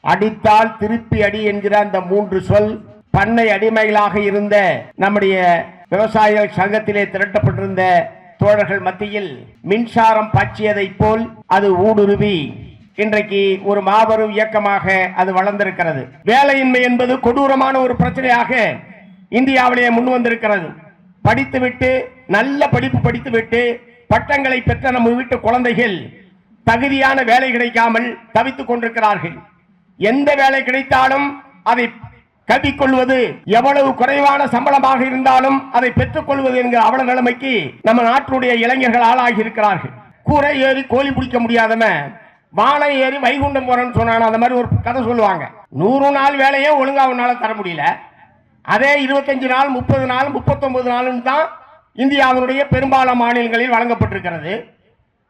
அடித்தால் திருப்பி அடி என்கிற அந்த மூன்று சொல் பண்ணை அடிமைகளாக இருந்த நம்முடைய விவசாயிகள் சங்கத்திலே திரட்டப்பட்டிருந்த தோழர்கள் மத்தியில் மின்சாரம் பாய்ச்சியதை போல் அது ஊடுருவி இன்றைக்கு ஒரு மாபெரும் இயக்கமாக அது வளர்ந்திருக்கிறது. வேலையின்மை என்பது கொடூரமான ஒரு பிரச்சனையாக இந்தியாவிலேயே முன் வந்திருக்கிறது. படித்துவிட்டு நல்ல படிப்பு படித்துவிட்டு பட்டங்களை பெற்ற நம்ம வீட்டு குழந்தைகள் தகுதியான வேலை கிடைக்காமல் தவித்துக் கொண்டிருக்கிறார்கள். எந்த வேலை கிடைத்தாலும் அதை கட்டிக்கொள்வது, எவ்வளவு குறைவான சம்பளமாக இருந்தாலும் அதை பெற்றுக் கொள்வது என்கிற அவல நிலைமைக்கு நம்ம நாட்டுடைய இளைஞர்கள் ஆளாகி இருக்கிறார்கள். கூரை ஏறி கோழி பிடிக்க முடியாதவ வானை ஏறி வைகுண்டம் போறேன்னு சொன்னான். அந்த மாதிரி ஒரு கதை சொல்லுவாங்க. 100 நாள் வேலையே ஒழுங்கா உன்னால தர முடியல. அதே 25 நாள் 30 நாள் 39 நாள் தான் இந்தியாவினுடைய பெரும்பாலான மாநிலங்களில் வழங்கப்பட்டிருக்கிறது.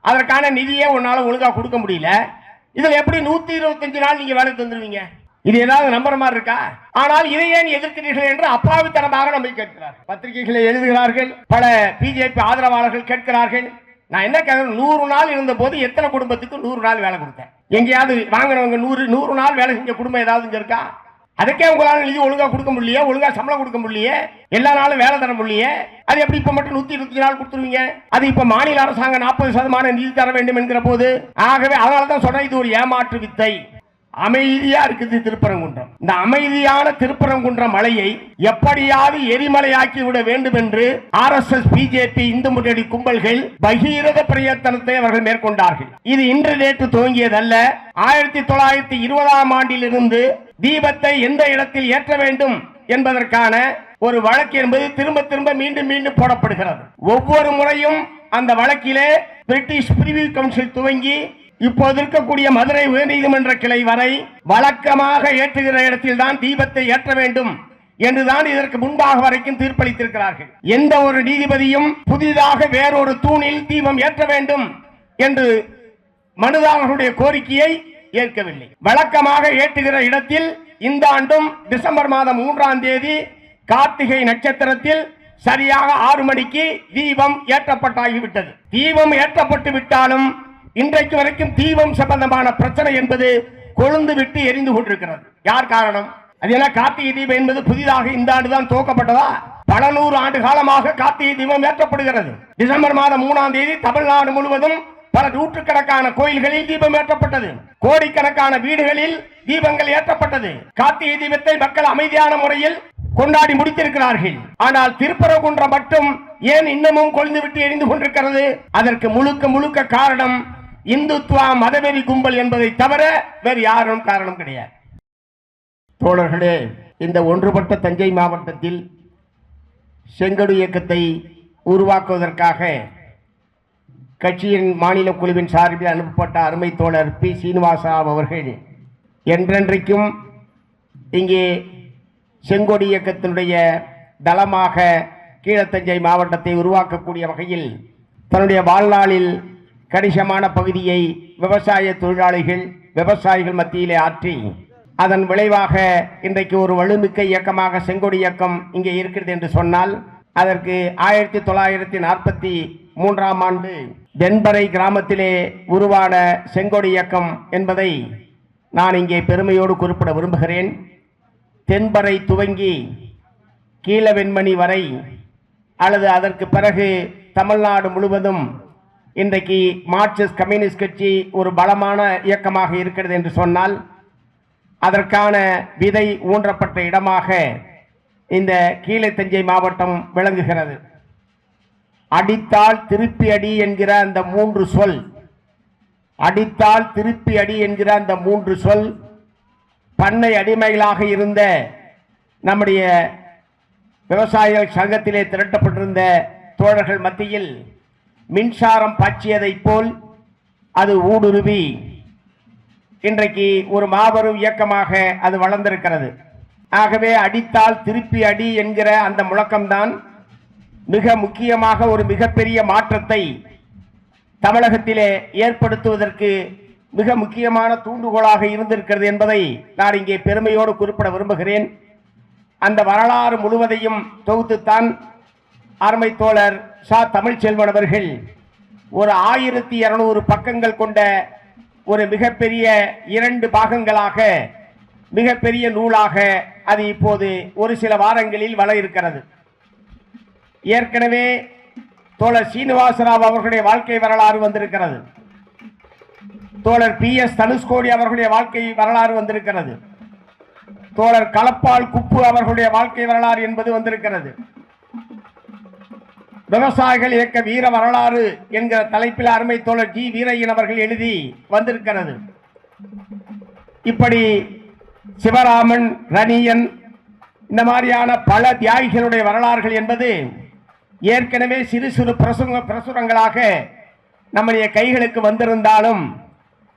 அதற்கான நிதியை உன்னால ஒழுங்கா கொடுக்க முடியல. இதுல எப்படி 125 நாள் நீங்க வேலை தந்துருவீங்க? இது ஏதாவது நம்புற மாதிரி இருக்கா? ஆனால் இதை ஏன் எதிர்க்கிறீர்கள் என்று அப்பாவித்தனமாக நம்மை கேட்கிறார். பத்திரிகைகளை எழுதுகிறார்கள், பல பிஜேபி ஆதரவாளர்கள் கேட்கிறார்கள். நான் என்ன கேட்கிறேன், 100 நாள் இருந்த போது எத்தனை குடும்பத்துக்கு 100 நாள் வேலை கொடுத்தேன்? எங்கேயாவது வாங்கினவங்க 100 நாள் வேலை செஞ்ச குடும்பம் ஏதாவது இங்க இருக்கா? அதுக்கே உங்களால் நிதி ஒழுங்கா கொடுக்க முடியலையே, ஒழுங்கா சம்பளம் கொடுக்க முடியலையே, எல்லா நாளும் வேலை தர முடியலையே. அது எப்படி இப்ப மட்டும் 125 நாள் கொடுத்துருவீங்க? அது இப்ப மாநில அரசாங்கம் 40% நிதி தர வேண்டும் என்கிற போது, ஆகவே அதனாலதான் சொன்ன இது ஒரு ஏமாற்று வித்தை. அமைதியா இருக்குது திருப்பரங்குன்றம். இந்த அமைதியான திருப்பரங்குன்றம் மலையை எப்படியாவது எரிமலையாக்கி விட வேண்டும் என்று RSS பிஜேபி இந்து முன்னணி கும்பல்கள் பகீரத பிரயத்தனத்தை அவர்கள் மேற்கொண்டார்கள். இது இன்று நேற்று துவங்கியதல்ல. 1920ஆம் ஆண்டிலிருந்து தீபத்தை எந்த இடத்தில் ஏற்ற வேண்டும் என்பதற்கான ஒரு வழக்கு என்பது திரும்ப திரும்ப மீண்டும் மீண்டும் போடப்படுகிறது. ஒவ்வொரு முறையும் அந்த வழக்கிலே பிரிட்டிஷ் பிரிவி கவுன்சில் துவங்கி இப்போது இருக்கக்கூடிய மதுரை உயர்நீதிமன்ற கிளை வரை வழக்கமாக ஏற்றுகிற இடத்தில் தான் தீபத்தை ஏற்ற வேண்டும் என்றுதான் இதற்கு முன்பாக வரைக்கும் தீர்ப்பளித்திருக்கிறார்கள். எந்த ஒரு நீதிபதியும் புதிதாக வேறொரு தூணில் தீபம் ஏற்ற வேண்டும் என்று மனுதாரர்களுடைய கோரிக்கையை ஏற்கவில்லை. வழக்கமாக ஏற்றுகிற இடத்தில் இந்த ஆண்டும் டிசம்பர் மாதம் 3ஆம் தேதி கார்த்திகை நட்சத்திரத்தில் சரியாக 6 மணிக்கு தீபம் ஏற்றப்பட்டாகிவிட்டது. தீபம் ஏற்றப்பட்டு விட்டாலும் இன்றைக்கு வரைக்கும் தீபம் சம்பந்தமான பிரச்சனை என்பது கொழுந்து விட்டு எரிந்து கொண்டிருக்கிறது. யார் காரணம்? அது என்ன, கார்த்திகை தீபம் என்பது புதிதாக இந்த ஆண்டு தான் துவக்கப்பட்டதா? பல 100 ஆண்டு காலமாக கார்த்திகை தீபம் ஏற்றப்படுகிறது. டிசம்பர் மாதம் 3ஆம் தேதி தமிழ்நாடு முழுவதும் பல நூற்றுக்கணக்கான கோயில்களில் தீபம் ஏற்றப்பட்டது. கோடிக்கணக்கான வீடுகளில் தீபங்கள் ஏற்றப்பட்டது. கார்த்திகை தீபத்தை மக்கள் அமைதியான முறையில் கொண்டாடி முடித்திருக்கிறார்கள். ஆனால் திருப்பரங்குன்றம் மட்டும் ஏன் இன்னமும் கொழுந்து விட்டு எரிந்து கொண்டிருக்கிறது? அதற்கு முழுக்க முழுக்க காரணம் இந்துத்துவா மதவெறி கும்பல் என்பதை தவிர வேறு யாரும் காரணம் கிடையாது. தோழர்களே, இந்த ஒன்றுபட்ட தஞ்சை மாவட்டத்தில் செங்கொடி இயக்கத்தை உருவாக்குவதற்காக கட்சியின் மாநில குழுவின் சார்பில் அனுப்பப்பட்ட அருமை தோழர் பி சீனிவாசா அவர்கள் என்றென்றைக்கும் இங்கே செங்கொடி இயக்கத்தினுடைய தளமாக கீழத்தஞ்சை மாவட்டத்தை உருவாக்கக்கூடிய வகையில் தன்னுடைய வாழ்நாளில் கணிசமான பகுதியை விவசாய தொழிலாளிகள் விவசாயிகள் மத்தியிலே ஆற்றி அதன் விளைவாக இன்றைக்கு ஒரு வலுமிக்க இயக்கமாக செங்கொடி இயக்கம் இங்கே இருக்கிறது என்று சொன்னால் அதற்கு 1943ஆம் ஆண்டு தென்பறை கிராமத்திலே உருவான செங்கொடி இயக்கம் என்பதை நான் இங்கே பெருமையோடு குறிப்பிட விரும்புகிறேன். தென்பறை துவங்கி கீழவெண்மணி வரை அல்லது அதற்கு பிறகு தமிழ்நாடு முழுவதும் இன்றைக்கு மார்க்சிஸ்ட் கம்யூனிஸ்ட் கட்சி ஒரு பலமான இயக்கமாக இருக்கிறது என்று சொன்னால் அதற்கான விதை ஊன்றப்பட்ட இடமாக இந்த கீழத்தஞ்சை மாவட்டம் விளங்குகிறது. அடித்தால் திருப்பி அடி என்கிற அந்த மூன்று சொல், அடித்தால் திருப்பி அடி என்கிற அந்த மூன்று சொல் பண்ணை அடிமைகளாக இருந்த நம்முடைய விவசாயிகள் சங்கத்திலே திரட்டப்பட்டிருந்த தோழர்கள் மத்தியில் மின்சாரம் பாய்ச்சியதை போல் அது ஊடுருவி இன்றைக்கு ஒரு மாபெரும் இயக்கமாக அது வளர்ந்திருக்கிறது. ஆகவே அடித்தால் திருப்பி அடி என்கிற அந்த முழக்கம்தான் மிக முக்கியமாக ஒரு மிகப்பெரிய மாற்றத்தை தமிழகத்திலே ஏற்படுத்துவதற்கு மிக முக்கியமான தூண்டுகோலாக இருந்திருக்கிறது என்பதை நான் இங்கே பெருமையோடு குறிப்பிட விரும்புகிறேன். அந்த வரலாறு முழுவதையும் தொகுத்துத்தான் அருமை தோழர் சா தமிழ்ச்செல்வன் அவர்கள் ஒரு 1200 பக்கங்கள் கொண்ட ஒரு மிகப்பெரிய 2 பாகங்களாக மிகப்பெரிய நூலாக அது இப்போது ஒரு சில வாரங்களில் வர இருக்கிறது. ஏற்கனவே தோழர் சீனிவாசராவ் அவர்களுடைய வாழ்க்கை வரலாறு வந்திருக்கிறது. தோழர் PS தனுஷ்கோடி அவர்களுடைய வாழ்க்கை வரலாறு வந்திருக்கிறது. தோழர் களப்பால் குப்பு அவர்களுடைய வாழ்க்கை வரலாறு என்பது வந்திருக்கிறது. விவசாயிகள் இயக்க வீர வரலாறு என்கிற தலைப்பில் அருமை தோழர் ஜி வீரையன் அவர்கள் எழுதி வந்திருக்கிறது. இப்படி சிவராமன், ரணியன், இந்த மாதிரியான பல தியாகிகளுடைய வரலாறுகள் என்பது ஏற்கனவே சிறு சிறு பிரசுரங்களாக நம்முடைய கைகளுக்கு வந்திருந்தாலும்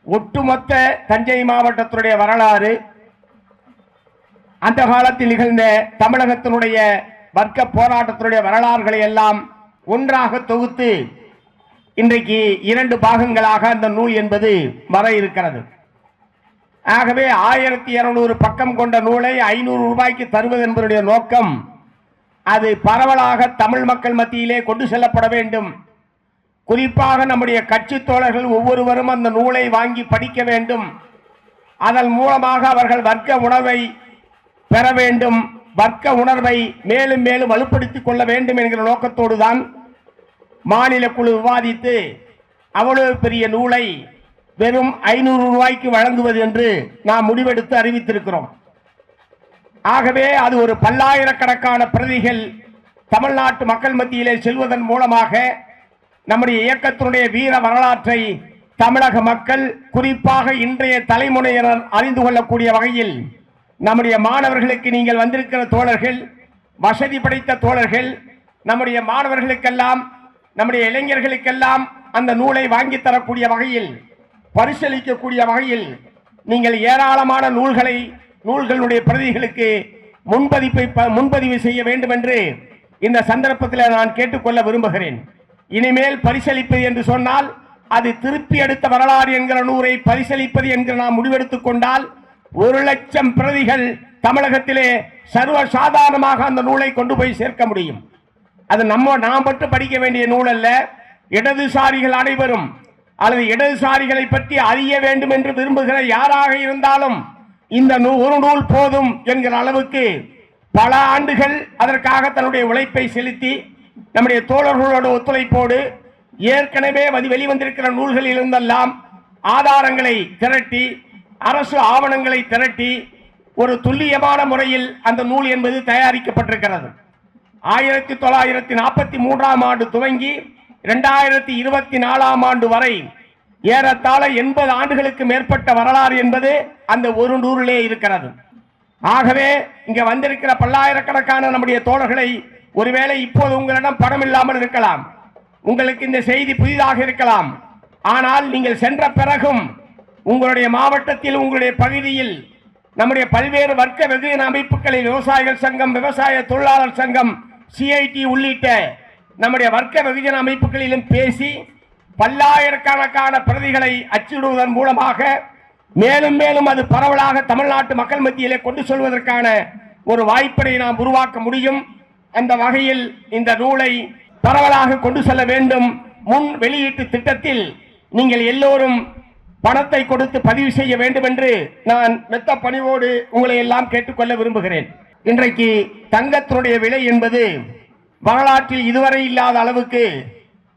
ஒட்டுமொத்த தஞ்சை மாவட்டத்தினுடைய வரலாறு, அந்த காலத்தில் நிகழ்ந்த தமிழகத்தினுடைய வர்க்க போராட்டத்தினுடைய வரலாறுகளை எல்லாம் ஒன்றாக தொகுத்து இன்றைக்கு 2 பாகங்களாக அந்த நூல் என்பது வர இருக்கிறது. ஆகவே 1200 பக்கம் கொண்ட நூலை 500 ரூபாய்க்கு தருவது என்பதனுடைய நோக்கம் அது பரவலாக தமிழ் மக்கள் மத்தியிலே கொண்டு செல்லப்பட வேண்டும். குறிப்பாக நம்முடைய கட்சி தோழர்கள் ஒவ்வொருவரும் அந்த நூலை வாங்கி படிக்க வேண்டும். அதன் மூலமாக அவர்கள் வர்க்க உணர்வை பெற வேண்டும், வர்க்க உணர்வை மேலும் மேலும் வலுப்படுத்திக் கொள்ள வேண்டும் என்கிற நோக்கத்தோடு தான் மாநில குழு விவாதித்து அவ்வளவு பெரிய நூலை வெறும் 500 ரூபாய்க்கு வழங்குவது என்று நாம் முடிவெடுத்து அறிவித்திருக்கிறோம். ஆகவே அது ஒரு பல்லாயிரக்கணக்கான பிரதிகள் தமிழ்நாட்டு மக்கள் மத்தியிலே செல்வதன் மூலமாக நம்முடைய இயக்கத்தினுடைய வீர வரலாற்றை தமிழக மக்கள், குறிப்பாக இன்றைய தலைமுறையினர் அறிந்து கொள்ளக்கூடிய வகையில் நம்முடைய மாணவர்களுக்கு, நீங்கள் வந்திருக்கிற தோழர்கள், வசதி படைத்த தோழர்கள், நம்முடைய மாணவர்களுக்கெல்லாம், நம்முடைய இளைஞர்களுக்கெல்லாம் அந்த நூலை வாங்கி தரக்கூடிய வகையில், பரிசீலிக்கக்கூடிய வகையில் நீங்கள் ஏராளமான நூல்களுடைய பிரதிகளுக்கு முன்பதிவு செய்ய வேண்டும் என்று இந்த சந்தர்ப்பத்தில் நான் கேட்டுக்கொள்ள விரும்புகிறேன். இனிமேல் பரிசீலிப்பது என்று சொன்னால் அது திருப்பி எடுத்த வரலாறு என்கிற நூலை பரிசீலிப்பது என்று நாம் முடிவெடுத்துக் கொண்டால் 1,00,000 பிரதிகள் தமிழகத்திலே சர்வ சாதாரணமாக அந்த நூலை கொண்டு போய் சேர்க்க முடியும். அது நாம் மட்டும் படிக்க வேண்டிய நூல் அல்ல. இடதுசாரிகள் அனைவரும் அல்லது இடதுசாரிகளை பற்றி அறிய வேண்டும் என்று விரும்புகிற யாராக இருந்தாலும் இந்த ஒரு நூல் போதும் என்கிற அளவுக்கு பல ஆண்டுகள் அதற்காக தன்னுடைய உழைப்பை செலுத்தி நம்முடைய தோழர்களோட ஒத்துழைப்போடு ஏற்கனவே வெளிவந்திருக்கிற நூல்களில் இருந்தெல்லாம் ஆதாரங்களை திரட்டி, அரசு ஆவணங்களை திரட்டி ஒரு துல்லியமான முறையில் அந்த நூல் என்பது தயாரிக்கப்பட்டிருக்கிறது. 1943ஆம் ஆண்டு துவங்கி 2024ஆம் ஆண்டு வரை ஏறத்தாழ 80 ஆண்டுகளுக்கு மேற்பட்ட வரலாறு என்பது அந்த ஒரு நூலிலே இருக்கிறது. ஆகவே இங்க வந்திருக்கிற பல்லாயிரக்கணக்கான நம்முடைய தோழர்களை, ஒருவேளை இப்போது உங்களிடம் பணம் இல்லாமல் இருக்கலாம், உங்களுக்கு இந்த செய்தி புதிதாக இருக்கலாம், ஆனால் நீங்கள் சென்ற பிறகும் உங்களுடைய மாவட்டத்தில், உங்களுடைய பகுதியில் நம்முடைய பல்வேறு வர்க்க வெகுஜன அமைப்புகளில் விவசாயிகள் சங்கம், விவசாய தொழிலாளர் சங்கம், CIT உள்ளிட்ட நம்முடைய வர்க்க வெகுஜன அமைப்புகளிலும் பேசி பல்லாயிரக்கணக்கான பிரதிகளை அச்சிடுவதன் மூலமாக மேலும் மேலும் அது பரவலாக தமிழ்நாட்டு மக்கள் மத்தியிலே கொண்டு செல்வதற்கான ஒரு வாய்ப்பை நாம் உருவாக்க முடியும். அந்த வகையில் இந்த நூலை பரவலாக கொண்டு செல்ல வேண்டும். முன் வெளியீட்டு திட்டத்தில் நீங்கள் எல்லோரும் பணத்தை கொடுத்து பதிவு செய்ய வேண்டும் என்று நான் மெத்த பணிவோடு உங்களை எல்லாம் கேட்டுக்கொள்ள விரும்புகிறேன். இன்றைக்கு தங்கத்தினுடைய விலை என்பது வரலாற்றில் இதுவரை இல்லாத அளவுக்கு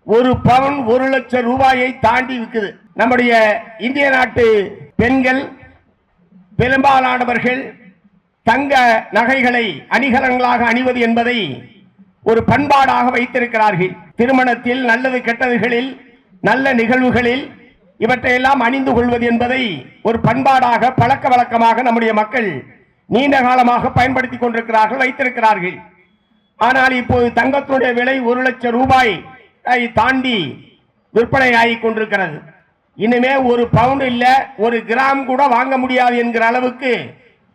ஒரு பவுன் 1,00,000 ரூபாயை தாண்டி இருக்குது. நம்முடைய இந்திய நாட்டு பெண்கள் பெரும்பாலானவர்கள் தங்க நகைகளை அணிகலன்களாக அணிவது என்பதை ஒரு பண்பாடாக வைத்திருக்கிறார்கள். திருமணத்தில், நல்லது கெட்டதுகளில், நல்ல நிகழ்வுகளில் இவற்றையெல்லாம் அணிந்து கொள்வது என்பதை ஒரு பண்பாடாக, பழக்க வழக்கமாக நம்முடைய மக்கள் நீண்ட காலமாக பயன்படுத்தி கொண்டிருக்கிறார்கள், வைத்திருக்கிறார்கள். ஆனால் இப்போது தங்கத்தினுடைய விலை 1,00,000 ரூபாய் தாண்டி விற்பனை ஆகிக் கொண்டிருக்கிறது. இனிமே ஒரு பவுண்ட் இல்ல, ஒரு கிராம் கூட வாங்க முடியாது என்கிற அளவுக்கு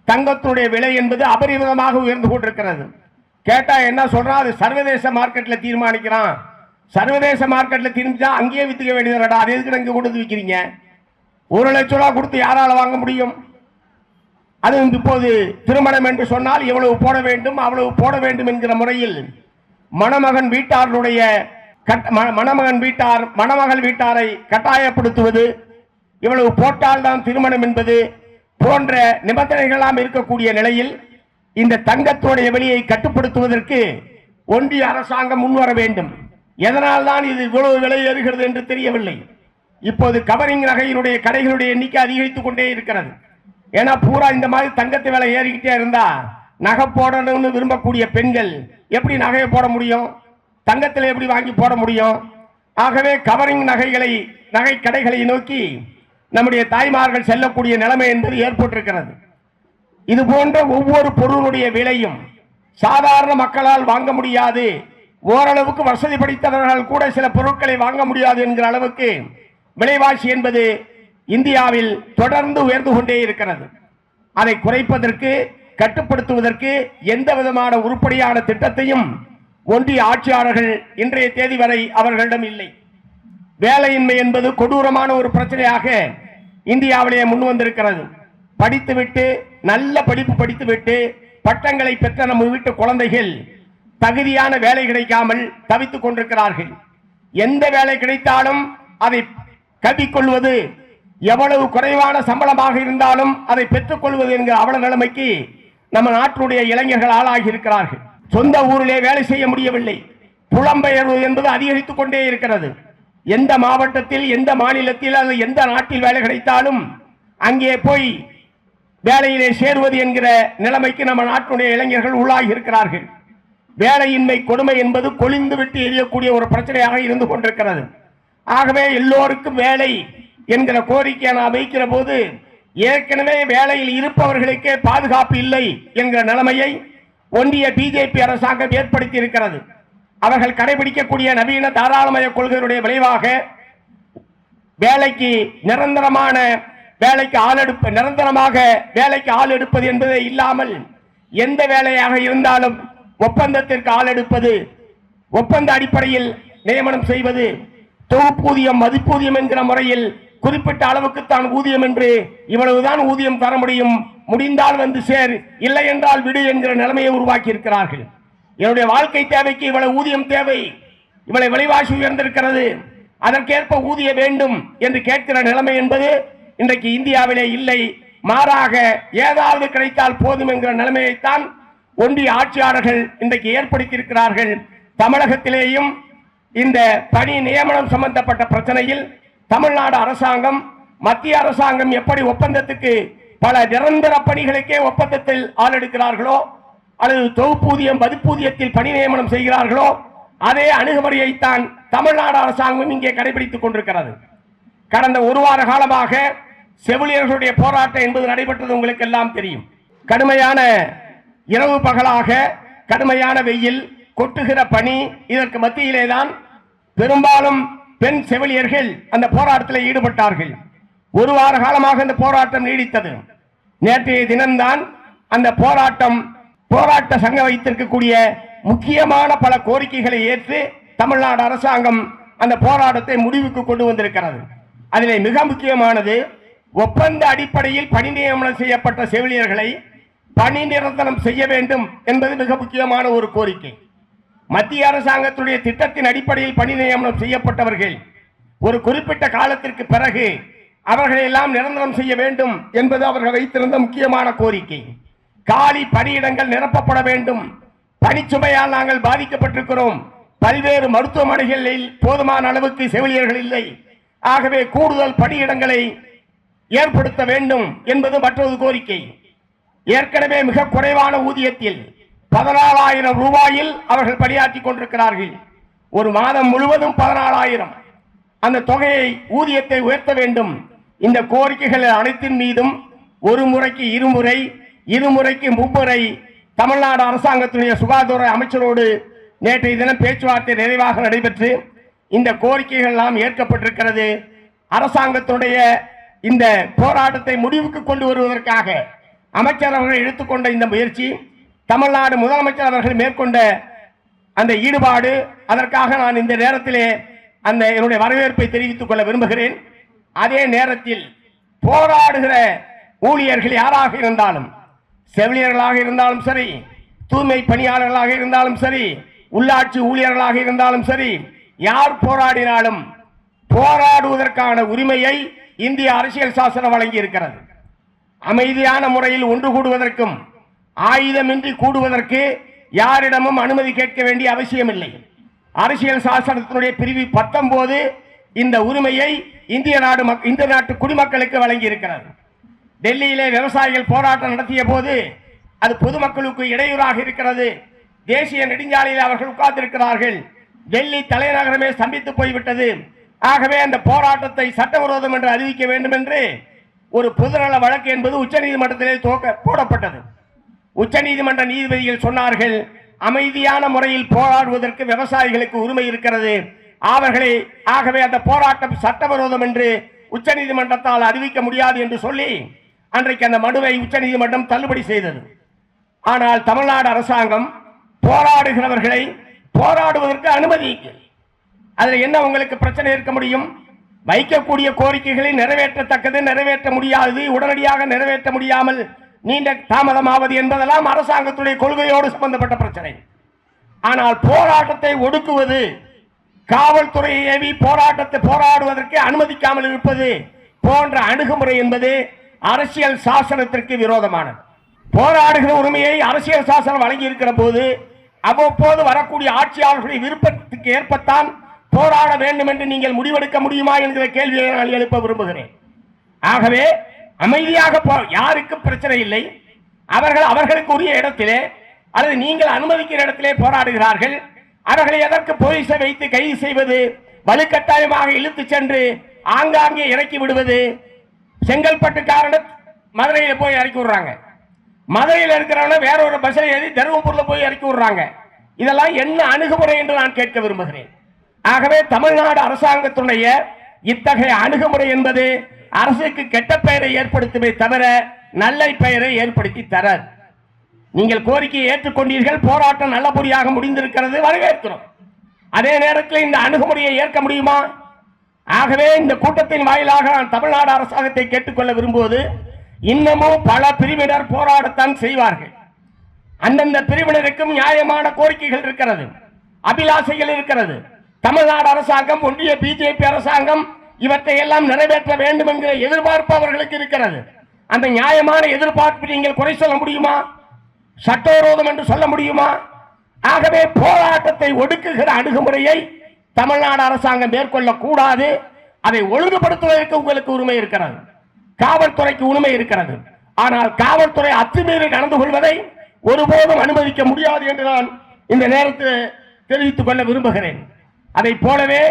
தங்கத்தினுடைய விலை என்பது அபரிமிதமாக உயர்ந்து கொண்டிருக்கிறது. கேட்டா என்ன சொல்றான், அது சர்வதேச மார்க்கெட்ல தீர்மானிக்கிறான். சர்வதேச மார்க்கெட்ல தீர்மானிச்சா அங்கேயே வித்துக்க வேண்டியதுடா, அது எதுக்கு இங்க கொண்டு விற்கிறீங்க? 1,00,000 ரூபாய் கொடுத்து யாரால வாங்க முடியும்? அது இப்போது திருமணம் என்று சொன்னால் எவ்வளவு போட வேண்டும், அவ்வளவு போட வேண்டும் என்கிற முறையில் மணமகன் வீட்டாருடைய மணமகள் வீட்டாரை கட்டாயப்படுத்துவது, இவ்வளவு போட்டால் தான் திருமணம் என்பது, போன்ற நிபந்தனைகளாம் இருக்கக்கூடிய நிலையில் இந்த தங்கத்தோடைய விலையை கட்டுப்படுத்துவதற்கு ஒன்றிய அரசாங்கம் முன்வர வேண்டும். எதனால் தான் இது இவ்வளவு விலை ஏறுகிறது என்று தெரியவில்லை. இப்போது கவரிங் நகையினுடைய கடைகளுடைய எண்ணிக்கை அதிகரித்துக் கொண்டே இருக்கிறது. ஏன்னா பூரா இந்த மாதிரி தங்கத்தை விலை ஏறிக்கிட்டே இருந்தா நகை போடணும்னு விரும்பக்கூடிய பெண்கள் எப்படி நகையை போட முடியும்? தங்கத்தில் எப்படி வாங்கி போட முடியும்? ஆகவே கவரிங் நகை கடைகளை நோக்கி நம்முடைய தாய்மார்கள் செல்லக்கூடிய நிலைமை என்பது ஏற்பட்டிருக்கிறது. இது போன்ற ஒவ்வொரு பொருளுடைய விலையும் சாதாரண மக்களால் வாங்க முடியாது, ஓரளவுக்கு வசதி படைத்தவர்கள் கூட சில பொருட்களை வாங்க முடியாது என்கிற அளவுக்கு விலைவாசி என்பது இந்தியாவில் தொடர்ந்து உயர்ந்து கொண்டே இருக்கிறது. அதை குறைப்பதற்கு, கட்டுப்படுத்துவதற்கு எந்த விதமான உருப்படியான திட்டத்தையும் ஒன்றிய ஆட்சியாளர்கள் இன்றைய தேதி வரை அவர்களிடம் இல்லை. வேலையின்மை என்பது கொடூரமான ஒரு பிரச்சனையாக இந்தியாவிலேயே முன் வந்திருக்கிறது. படித்துவிட்டு நல்ல படிப்பு படித்துவிட்டு பட்டங்களை பெற்ற நம்ம வீட்டு குழந்தைகள் தகுதியான வேலை கிடைக்காமல் தவித்துக் கொண்டிருக்கிறார்கள். எந்த வேலை கிடைத்தாலும் அதை கல்விக்கொள்வது, எவ்வளவு குறைவான சம்பளமாக இருந்தாலும் அதை பெற்றுக் கொள்வது என்கிற அவல நிலைமைக்கு நம்ம நாட்டுடைய இளைஞர்கள் ஆளாகி இருக்கிறார்கள். சொந்த ஊரிலே வேலை செய்ய முடியவில்லை. புலம்பெயர்வு என்பது அதிகரித்துக் கொண்டே இருக்கிறது. எந்த மாவட்டத்தில், எந்த மாநிலத்தில், அல்லது எந்த நாட்டில் வேலை கிடைத்தாலும் அங்கே போய் வேலையிலே சேருவது என்கிற நிலைமைக்கு நம்ம நாட்டுடைய இளைஞர்கள் உள்ளாகி இருக்கிறார்கள். வேலையின்மை கொடுமை என்பது கொளிந்து விட்டு எரியக்கூடிய ஒரு பிரச்சனையாக இருந்து கொண்டிருக்கிறது. ஆகவே எல்லோருக்கும் வேலை என்கிற கோரிக்கையை நாம் வைக்கிற போது ஏற்கனவே வேலையில் இருப்பவர்களுக்கே பாதுகாப்பு இல்லை என்கிற நிலைமையை ஒன்றிய பிஜேபி அரசாங்கம் ஏற்படுத்தி இருக்கிறது. அவர்கள் கடைபிடிக்கக்கூடிய நவீன தாராளமய கொள்கையுடைய விளைவாக வேலைக்கு நிரந்தரமாக வேலைக்கு ஆள் எடுப்பது என்பதே இல்லாமல் எந்த வேலையாக இருந்தாலும் ஒப்பந்தத்திற்கு ஆள் எடுப்பது, ஒப்பந்த அடிப்படையில் நியமனம் செய்வது, தொகுப்பூதியம் மதிப்பூதியம் என்கிற முறையில் குறிப்பிட்ட அளவுக்கு தான் ஊதியம் என்று இவ்வளவுதான் ஊதியம் தர முடியும், முடிந்தால் வந்து சேர், இல்லை என்றால் விடு என்கிற நிலைமையை உருவாக்கி இருக்கிறார்கள். என்னுடைய வாழ்க்கை தேவைக்கு இவ்வளவு ஊதியம் தேவை, இவ்வளவு விலைவாசி உயர்ந்திருக்கிறது, அதற்கேற்ப ஊதிய வேண்டும் என்று கேட்கிற நிலைமை என்பது இன்றைக்கு இந்தியாவிலே இல்லை. மாறாக ஏதாவது கிடைத்தால் போதும் என்கிற நிலைமையைத்தான் ஒன்றிய ஆட்சியாளர்கள் இன்றைக்கு ஏற்படுத்தி இருக்கிறார்கள். தமிழகத்திலேயும் இந்த பணி நியமனம் சம்பந்தப்பட்ட பிரச்சனையில் தமிழ்நாடு அரசாங்கம், மத்திய அரசாங்கம் எப்படி ஒப்பந்தத்துக்கு பல நிரந்தர பணிகளுக்கே ஒப்பந்தத்தில் ஆள் எடுக்கிறார்களோ அல்லது தொகுப்பூதியம் மதிப்பூதியத்தில் பணி நியமனம் செய்கிறார்களோ அதே அணுகுமுறையைத்தான் தமிழ்நாடு அரசாங்கம் இங்கே கடைபிடித்துக் கொண்டிருக்கிறது. கடந்த ஒரு வார காலமாக செவிலியர்களுடைய போராட்டம் என்பது நடைபெற்றது உங்களுக்கு எல்லாம் தெரியும். கடுமையான இரவு பகலாக கடுமையான வெயில், கொட்டுகிற பனி, இதற்கு மத்தியிலே தான் பெரும்பாலும் பெண் செவிலியர்கள் அந்த போராட்டத்தில் ஈடுபட்டார்கள். ஒரு வார காலமாக இந்த போராட்டம் நீடித்தது. நேற்றைய தினம்தான் அந்த போராட்ட சங்கம் வைத்திருக்கக்கூடிய முக்கியமான பல கோரிக்கைகளை ஏற்று தமிழ்நாடு அரசாங்கம் அந்த போராட்டத்தை முடிவுக்கு கொண்டு வந்திருக்கிறது. அதிலே மிக முக்கியமானது, ஒப்பந்த அடிப்படையில் பணி நியமனம் செய்யப்பட்ட செவிலியர்களை பணி நிரந்தரம் செய்ய வேண்டும் என்பது மிக முக்கியமான ஒரு கோரிக்கை. மத்திய அரசாங்கத்துடைய திட்டத்தின் அடிப்படையில் பணி நியமனம் செய்யப்பட்டவர்கள் ஒரு குறிப்பிட்ட காலத்திற்கு பிறகு அவர்களை எல்லாம் நிரந்தரம் செய்ய வேண்டும் என்பது அவர்கள் வைத்திருந்த முக்கியமான கோரிக்கை. காலி பணியிடங்கள் நிரப்பப்பட வேண்டும். பணிச்சுமையால் நாங்கள் பாதிக்கப்பட்டிருக்கிறோம். பல்வேறு மருத்துவமனைகளில் போதுமான அளவுக்கு செவிலியர்கள் இல்லை. ஆகவே கூடுதல் பணியிடங்களை ஏற்படுத்த வேண்டும் என்பது மற்றொரு கோரிக்கை. ஏற்கனவே மிக குறைவான ஊதியத்தில் 14,000 ரூபாயில் அவர்கள் பணியாற்றிக் கொண்டிருக்கிறார்கள். ஒரு மாதம் முழுவதும் 14,000 அந்த தொகையை, ஊதியத்தை உயர்த்த வேண்டும். இந்த கோரிக்கைகள் அனைத்தின் மீதும் ஒரு முறைக்கு இருமுறை, இருமுறைக்கு மும்முறை தமிழ்நாடு அரசாங்கத்துடைய சுகாதார அமைச்சரோடு நேற்றைய தினம் பேச்சுவார்த்தை நிறைவாக நடைபெற்று இந்த கோரிக்கைகள் எல்லாம் ஏற்கப்பட்டிருக்கிறது. அரசாங்கத்துடைய இந்த போராட்டத்தை முடிவுக்கு கொண்டு வருவதற்காக அமைச்சர் அவர்கள் எடுத்துக்கொண்ட இந்த முயற்சி, தமிழ்நாடு முதலமைச்சர் அவர்கள் மேற்கொண்ட அந்த ஈடுபாடு, அதற்காக நான் இந்த நேரத்திலே என்னுடைய வரவேற்பை தெரிவித்துக் கொள்ள விரும்புகிறேன். அதே நேரத்தில் போராடுகிற ஊழியர்கள் யாராக இருந்தாலும், செவிலியர்களாக இருந்தாலும் சரி, தூய்மை பணியாளர்களாக இருந்தாலும் சரி, உள்ளாட்சி ஊழியர்களாக இருந்தாலும் சரி, யார் போராடினாலும் போராடுவதற்கான உரிமையை இந்திய அரசியல் சாசனம் வழங்கி இருக்கிறது. அமைதியான முறையில் ஒன்று கூடுவதற்கும் ஆயுதமின்றி கூடுவதற்கு யாரிடமும் அனுமதி கேட்க வேண்டிய அவசியமில்லை. அரசியல் சாசனத்தினுடைய பிரிவு 19 இந்த உரிமையை இந்திய நாட்டு குடிமக்களுக்கு வழங்கி இருக்கிறது. டெல்லியிலே விவசாயிகள் போராட்டம் நடத்திய போது அது பொதுமக்களுக்கு இடையூறாக இருக்கிறது. தேசிய நெடுஞ்சாலையில் அவர்கள் உட்கார்ந்திருக்கிறார்கள். டெல்லி தலைநகரமே ஸ்தம்பித்து போய்விட்டது. ஆகவே அந்த போராட்டத்தை சட்டவிரோதம் என்று அறிவிக்க வேண்டும் என்று ஒரு பொதுநல வழக்கு என்பது உச்சநீதிமன்றத்திலே போடப்பட்டது. உச்சநீதிமன்ற நீதிபதிகள் சொன்னார்கள், அமைதியான முறையில் போராடுவதற்கு விவசாயிகளுக்கு உரிமை இருக்கிறது. ஆகவே அந்த போராட்டம் சட்டவிரோதம் என்று உச்சநீதிமன்றத்தால் அறிவிக்க முடியாது என்று சொல்லி அன்றைக்கு அந்த மனுவை உச்சநீதிமன்றம் தள்ளுபடி செய்தது. ஆனால் தமிழ்நாடு அரசாங்கம் போராடுகிறவர்களை போராடுவதற்கு அனுமதிக்கு அதில் என்ன உங்களுக்கு பிரச்சனை இருக்க முடியும்? வைக்கக்கூடிய கோரிக்கைகளை நிறைவேற்றத்தக்கது, நிறைவேற்ற முடியாதது, உடனடியாக நிறைவேற்ற முடியாமல் நீண்ட தாமதமாவது என்பதெல்லாம் அரசாங்கத்துடைய கொள்கையோடு சம்பந்தப்பட்ட பிரச்சனை. ஆனால் போராட்டத்தை ஒடுக்குவது, காவல்துறையை ஏவி போராட்டத்தை போராடுவதற்கு அனுமதிக்காமல் இருப்பது போன்ற அணுகுமுறை என்பது அரசியல் சாசனத்திற்கு விரோதமானது. போராடுகிற உரிமையை அரசியல் சாசனம் வழங்கி இருக்கிற போது அவ்வப்போது வரக்கூடிய ஆட்சியாளர்களுடைய விருப்பத்துக்கு ஏற்பத்தான் போராட வேண்டும் என்று நீங்கள் முடிவெடுக்க முடியுமா என்கிற கேள்வியை நான் எழுப்ப விரும்புகிறேன். ஆகவே அமைதியாக யாருக்கும் பிரச்சனை இல்லை. அவர்களுக்கு உரிய இடத்திலே அல்லது நீங்கள் அனுமதிக்கிற இடத்திலே போராடுகிறார்கள். அவர்களை எதற்கு போலீஸை வைத்து கைது செய்வது, வலுக்கட்டாயமாக இழுத்து சென்று ஆங்காங்கே இறக்கி விடுவது? செங்கல்பட்டுக்காரன மதுரையில் போய் இறக்கி விடுறாங்க, மதுரையில் இருக்கிறவன வேற ஒரு பஸ்ஸில் ஏறி தருமபுரியில போய் இறக்கி விடுறாங்க. இதெல்லாம் என்ன அணுகுமுறை என்று நான் கேட்க விரும்புகிறேன். ஆகவே தமிழ்நாடு அரசாங்கத்துடைய இத்தகைய அணுகுமுறை என்பது அரசுக்கு கெட்ட பெயரை ஏற்படுத்துமே தவிர நல்ல பெயரை ஏற்படுத்தி தராது. நீங்கள் கோரிக்கையை ஏற்றுக்கொண்டீர்கள், போராட்டம் நல்லபடியாக முடிந்திருக்கிறது, வரவேற்கிறோம். அதே நேரத்தில் இந்த அணுகுமுறையை ஏற்க முடியுமா? ஆகவே இந்த கூட்டத்தின் வாயிலாக நான் தமிழ்நாடு அரசாங்கத்தை கேட்டுக்கொள்ள விரும்புவது, இன்னமும் பல பிரிவினர் போராடத்தான் செய்வார்கள். அந்தந்த பிரிவினருக்கும் நியாயமான கோரிக்கைகள் இருக்கிறது, அபிலாசைகள் இருக்கிறது. தமிழ்நாடு அரசாங்கம், ஒன்றிய பிஜேபி அரசாங்கம் இவற்றை எல்லாம் நிறைவேற்ற வேண்டும் என்கிற எதிர்பார்ப்பு அவர்களுக்கு இருக்கிறது. அந்த நியாயமான எதிர்பார்ப்பு நீங்கள் குறை சொல்ல முடியுமா? சட்டவிரோதம் என்று சொல்ல முடியுமா? ஆகவே போராட்டத்தை ஒடுக்குகிற அணுகுமுறையை தமிழ்நாடு அரசாங்கம் மேற்கொள்ளக்கூடாது. அதை ஒழுங்குபடுத்துவதற்கு உங்களுக்கு உரிமை இருக்கிறது, காவல்துறைக்கு உரிமை இருக்கிறது. ஆனால் காவல்துறை அத்துமீறி நடந்து கொள்வதை ஒருபோதும் அனுமதிக்க முடியாது என்று நான் இந்த நேரத்தில் தெரிவித்துக் கொள்ள விரும்புகிறேன். அதை போலவே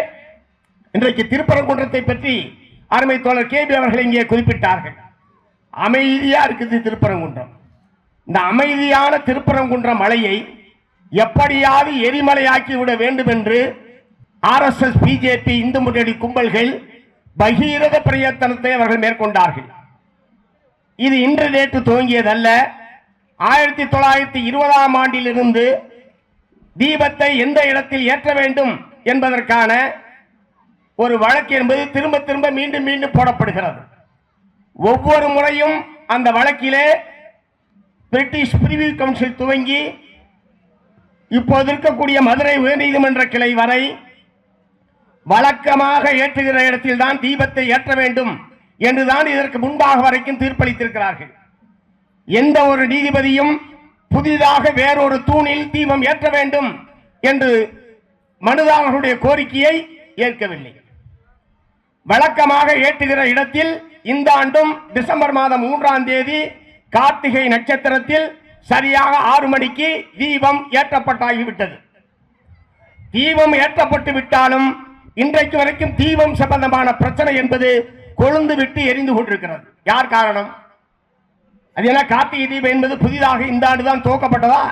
இன்றைக்கு திருப்பரங்குன்றத்தை பற்றி அருமை தோழர் கேபி அவர்கள் இங்கே குறிப்பிட்டார்கள். அமைதியா இருக்குது திருப்பரங்குன்றம். இந்த அமைதியான திருப்பரங்குன்றம் மலையை எப்படியாவது எரிமலையாக்கி விட வேண்டும் என்று RSS, பிஜேபி, இந்து முன்னணி கும்பல்கள் பகீரத பிரயத்தனத்தை அவர்கள் மேற்கொண்டார்கள். இது இன்று நேற்று துவங்கியதல்ல. 1920ஆம் ஆண்டிலிருந்து தீபத்தை எந்த இடத்தில் ஏற்ற வேண்டும் என்பதற்கான ஒரு வழக்கு என்பது திரும்ப திரும்ப மீண்டும் மீண்டும் போடப்படுகிறது. ஒவ்வொரு முறையும் அந்த வழக்கிலே பிரிட்டிஷ் பிரிவு கவுன்சில் துவங்கி இப்போது இருக்கக்கூடிய மதுரை உயர்நீதிமன்ற கிளை வரை வழக்கமாக ஏற்றுகிற இடத்தில் தான் தீபத்தை ஏற்ற வேண்டும் என்றுதான் இதற்கு முன்பாக வரைக்கும் தீர்ப்பளித்திருக்கிறார்கள். எந்த ஒரு நீதிபதியும் புதிதாக வேறொரு தூணில் தீபம் ஏற்ற வேண்டும் என்று மனுதாரர்களுடைய கோரிக்கையை ஏற்கவில்லை. வழக்கமாக ஏற்றுகிற இடத்தில் இந்த ஆண்டும் டிசம்பர் மாதம் 3ஆம் தேதி கார்த்திகை நட்சத்திரத்தில் சரியாக 6 மணிக்கு தீபம் ஏற்றப்பட்டாகிவிட்டது. தீபம் ஏற்றப்பட்டு விட்டாலும் இன்றைக்கு வரைக்கும் தீபம் சம்பந்தமான பிரச்சனை என்பது கொழுந்து விட்டு எரிந்து கொண்டிருக்கிறது. யார் காரணம்? அது என்ன, கார்த்திகை தீபம் என்பது புதிதாக இந்த ஆண்டு தான் துவக்கப்பட்டதா?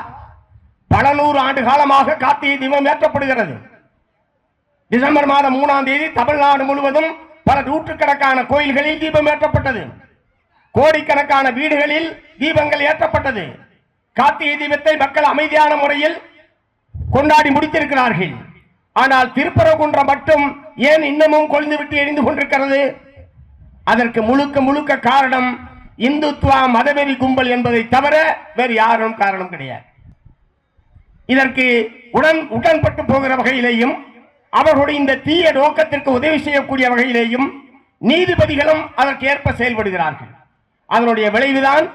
பல 100 ஆண்டு காலமாக கார்த்திகை தீபம் ஏற்றப்படுகிறது. டிசம்பர் மாதம் 3ஆம் தேதி தமிழ்நாடு முழுவதும் பல நூற்றுக்கணக்கான கோயில்களில் தீபம் ஏற்றப்பட்டது. கோடிக்கணக்கான வீடுகளில் தீபங்கள் ஏற்றப்பட்டது. கார்த்திகை தீபத்தை மக்கள் அமைதியான முறையில் கொண்டாடி முடித்திருக்கிறார்கள். ஆனால் திருப்பரங்குன்றம் மட்டும் ஏன் இன்னமும் கொழுந்து விட்டு எரிந்து கொண்டிருக்கிறது? அதற்கு முழுக்க முழுக்க காரணம் இந்துத்துவா மதவெறி கும்பல் என்பதை தவிர வேறு யாரும் காரணம் கிடையாது. இதற்கு உடன்பட்டு போகிற வகையிலேயும் அவர்களுடைய இந்த தீய நோக்கத்திற்கு உதவி செய்யக்கூடிய வகையிலேயும் நீதிபதிகளும் அதற்கு ஏற்ப செயல்படுகிறார்கள். அதனுடைய விளைவுதான்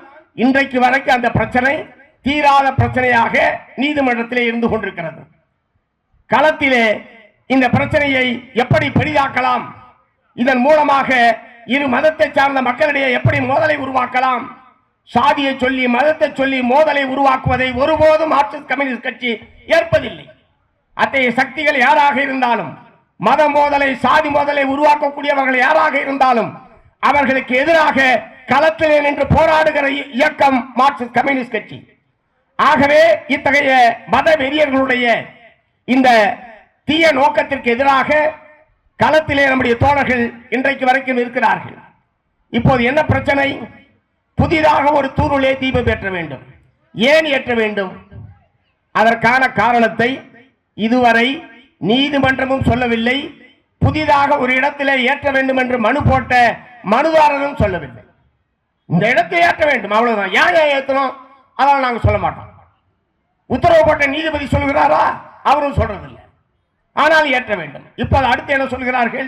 இன்றைக்கு வரைக்கும் அந்த பிரச்சனை தீராத பிரச்சனையாக நீதிமன்றத்திலே இருந்து கொண்டிருக்கிறது. களத்திலே இந்த பிரச்சனையை எப்படி பெரிதாக்கலாம், இதன் மூலமாக இரு மதத்தை சார்ந்த மக்களிடையே எப்படி மோதலை உருவாக்கலாம், சாதியை சொல்லி மதத்தை சொல்லி மோதலை உருவாக்குவதை ஒருபோதும் மார்க்சிஸ்ட் கம்யூனிஸ்ட் கட்சி ஏற்பதில்லை. அத்தகைய சக்திகள் யாராக இருந்தாலும், மத மோதலை சாதி மோதலை உருவாக்கக்கூடியவர்கள் யாராக இருந்தாலும் அவர்களுக்கு எதிராக களத்திலே நின்று போராடுகிற இயக்கம் மார்க்சிஸ்ட் கம்யூனிஸ்ட் கட்சி. ஆகவே இத்தகைய மத வெறியர்களுடைய இந்த தீய நோக்கத்திற்கு எதிராக களத்திலே நம்முடைய தோழர்கள் இன்றைக்கு வரைக்கும் இருக்கிறார்கள். இப்போது என்ன பிரச்சனை? புதிதாக ஒரு தூருளே தீபம் ஏற்ற வேண்டும். ஏன் ஏற்ற வேண்டும்? அதற்கான காரணத்தை இதுவரை நீதிமன்றமும் சொல்லவில்லை, புதிதாக ஒரு இடத்திலே ஏற்ற வேண்டும் என்று மனு போட்ட மனுதாரரும் சொல்லவில்லை. இந்த இடத்தை ஏற்ற வேண்டும், அவ்வளவுதான். ஏன் ஏற்றணும் அதனால் நாங்கள் சொல்ல மாட்டோம். உத்தரவு போட்ட நீதிபதி சொல்கிறாரா? அவரும் சொல்றதில்லை. ஆனால் ஏற்ற வேண்டும். இப்போது அடுத்து என்ன சொல்கிறார்கள்?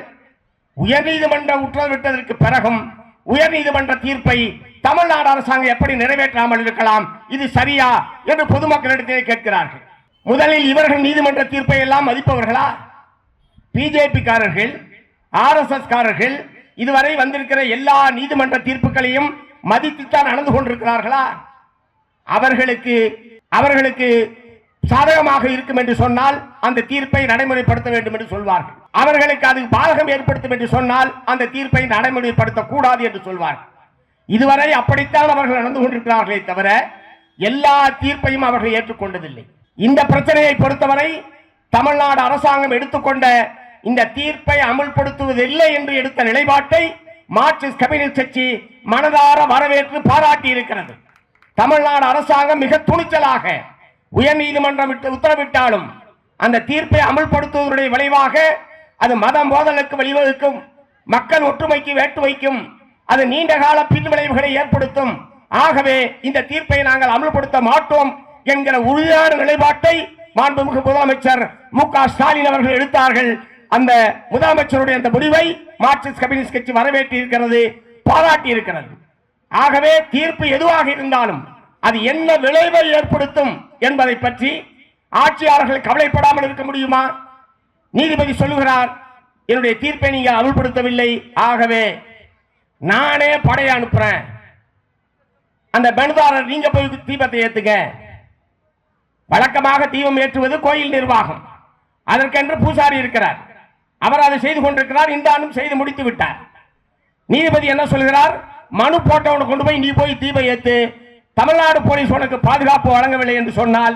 உயர்நீதிமன்றம் உத்தரவிட்டதற்கு பிறகும் உயர்நீதிமன்ற தீர்ப்பை தமிழ்நாடு அரசாங்கம் எப்படி நிறைவேற்றாமல் இருக்கலாம், இது சரியா என்று பொதுமக்களிடத்திலே கேட்கிறார்கள். முதலில் இவர்கள் நீதிமன்ற தீர்ப்பை எல்லாம் மதிப்பவர்களா? பிஜேபி காரர்கள், ஆர்எஸ்எஸ் காரர்கள் இதுவரை வந்திருக்கிற எல்லா நீதிமன்ற தீர்ப்புகளையும் மதித்துத்தான் நடந்து கொண்டிருக்கிறார்களா? அவர்களுக்கு சாதகமாக இருக்கும் என்று சொன்னால் அந்த தீர்ப்பை நடைமுறைப்படுத்த வேண்டும் என்று சொல்வார்கள். அவர்களுக்கு அது பாதகம் ஏற்படுத்தும் என்று சொன்னால் அந்த தீர்ப்பை நடைமுறைப்படுத்தக் கூடாது என்று சொல்வார்கள். இதுவரை அப்படித்தான் அவர்கள் நடந்து கொண்டிருக்கிறார்களே தவிர எல்லா தீர்ப்பையும் அவர்கள் ஏற்றுக்கொண்டதில்லை. இந்த பிரச்சனையை பொறுத்தவரை தமிழ்நாடு அரசாங்கம் எடுத்துக்கொண்ட இந்த தீர்ப்பை அமல்படுத்துவதில்லை என்று எடுத்த நிலைப்பாட்டை மார்க்சிஸ்ட் கம்யூனிஸ்ட் கட்சி மனதார வரவேற்று பாராட்டி இருக்கிறது. தமிழ்நாடு அரசாங்கம் மிக துணிச்சலாக உயர்நீதிமன்றம் உத்தரவிட்டாலும் அந்த தீர்ப்பை அமல்படுத்துவதனுடைய விளைவாக அது மத மோதலுக்கு வழிவகுக்கும், மக்கள் ஒற்றுமைக்கு வேட்டு வைக்கும், அது நீண்ட கால பின்விளைவுகளை ஏற்படுத்தும். ஆகவே இந்த தீர்ப்பை நாங்கள் அமல்படுத்த மாட்டோம் என்கிற உறுதியான நிலைப்பாட்டை மாண்புமிகு முதலமைச்சர் மு.க. ஸ்டாலின் அவர்கள் எடுத்தார்கள். அந்த முதலமைச்சருடைய அந்த முடிவை மார்க்சிஸ்ட் கம்யூனிஸ்ட் கட்சி வரவேற்றி இருக்கிறது, பாராட்டி இருக்கிறது. ஆகவே தீர்ப்பு எதுவாக இருந்தாலும் அது என்ன விளைவை ஏற்படுத்தும் என்பதை பற்றி ஆட்சியாளர்கள் கவலைப்படாமல் இருக்க முடியுமா? நீதிபதி சொல்லுகிறார், என்னுடைய தீர்ப்பை நீங்கள் அமல்படுத்தவில்லை, ஆகவே நானே படையை அனுப்புறேன், அந்த மனுதாரர் நீங்க போய் தீபத்தை ஏத்துங்க. வழக்கமாக தீபம் ஏற்றுவது கோயில் நிர்வாகம், அதற்கென்று பூசாரி இருக்கிறார், அவர் அதை செய்து கொண்டிருக்கிறார். இந்த ஆண்டும் செய்து முடித்து விட்டார். நீதிபதி என்ன சொல்கிறார்? மனு போட்டவனை கொண்டு போய் நீ போய் தீபம் ஏத்து, தமிழ்நாடு போலீஸ் உனக்கு பாதுகாப்பு வழங்கவில்லை என்று சொன்னால்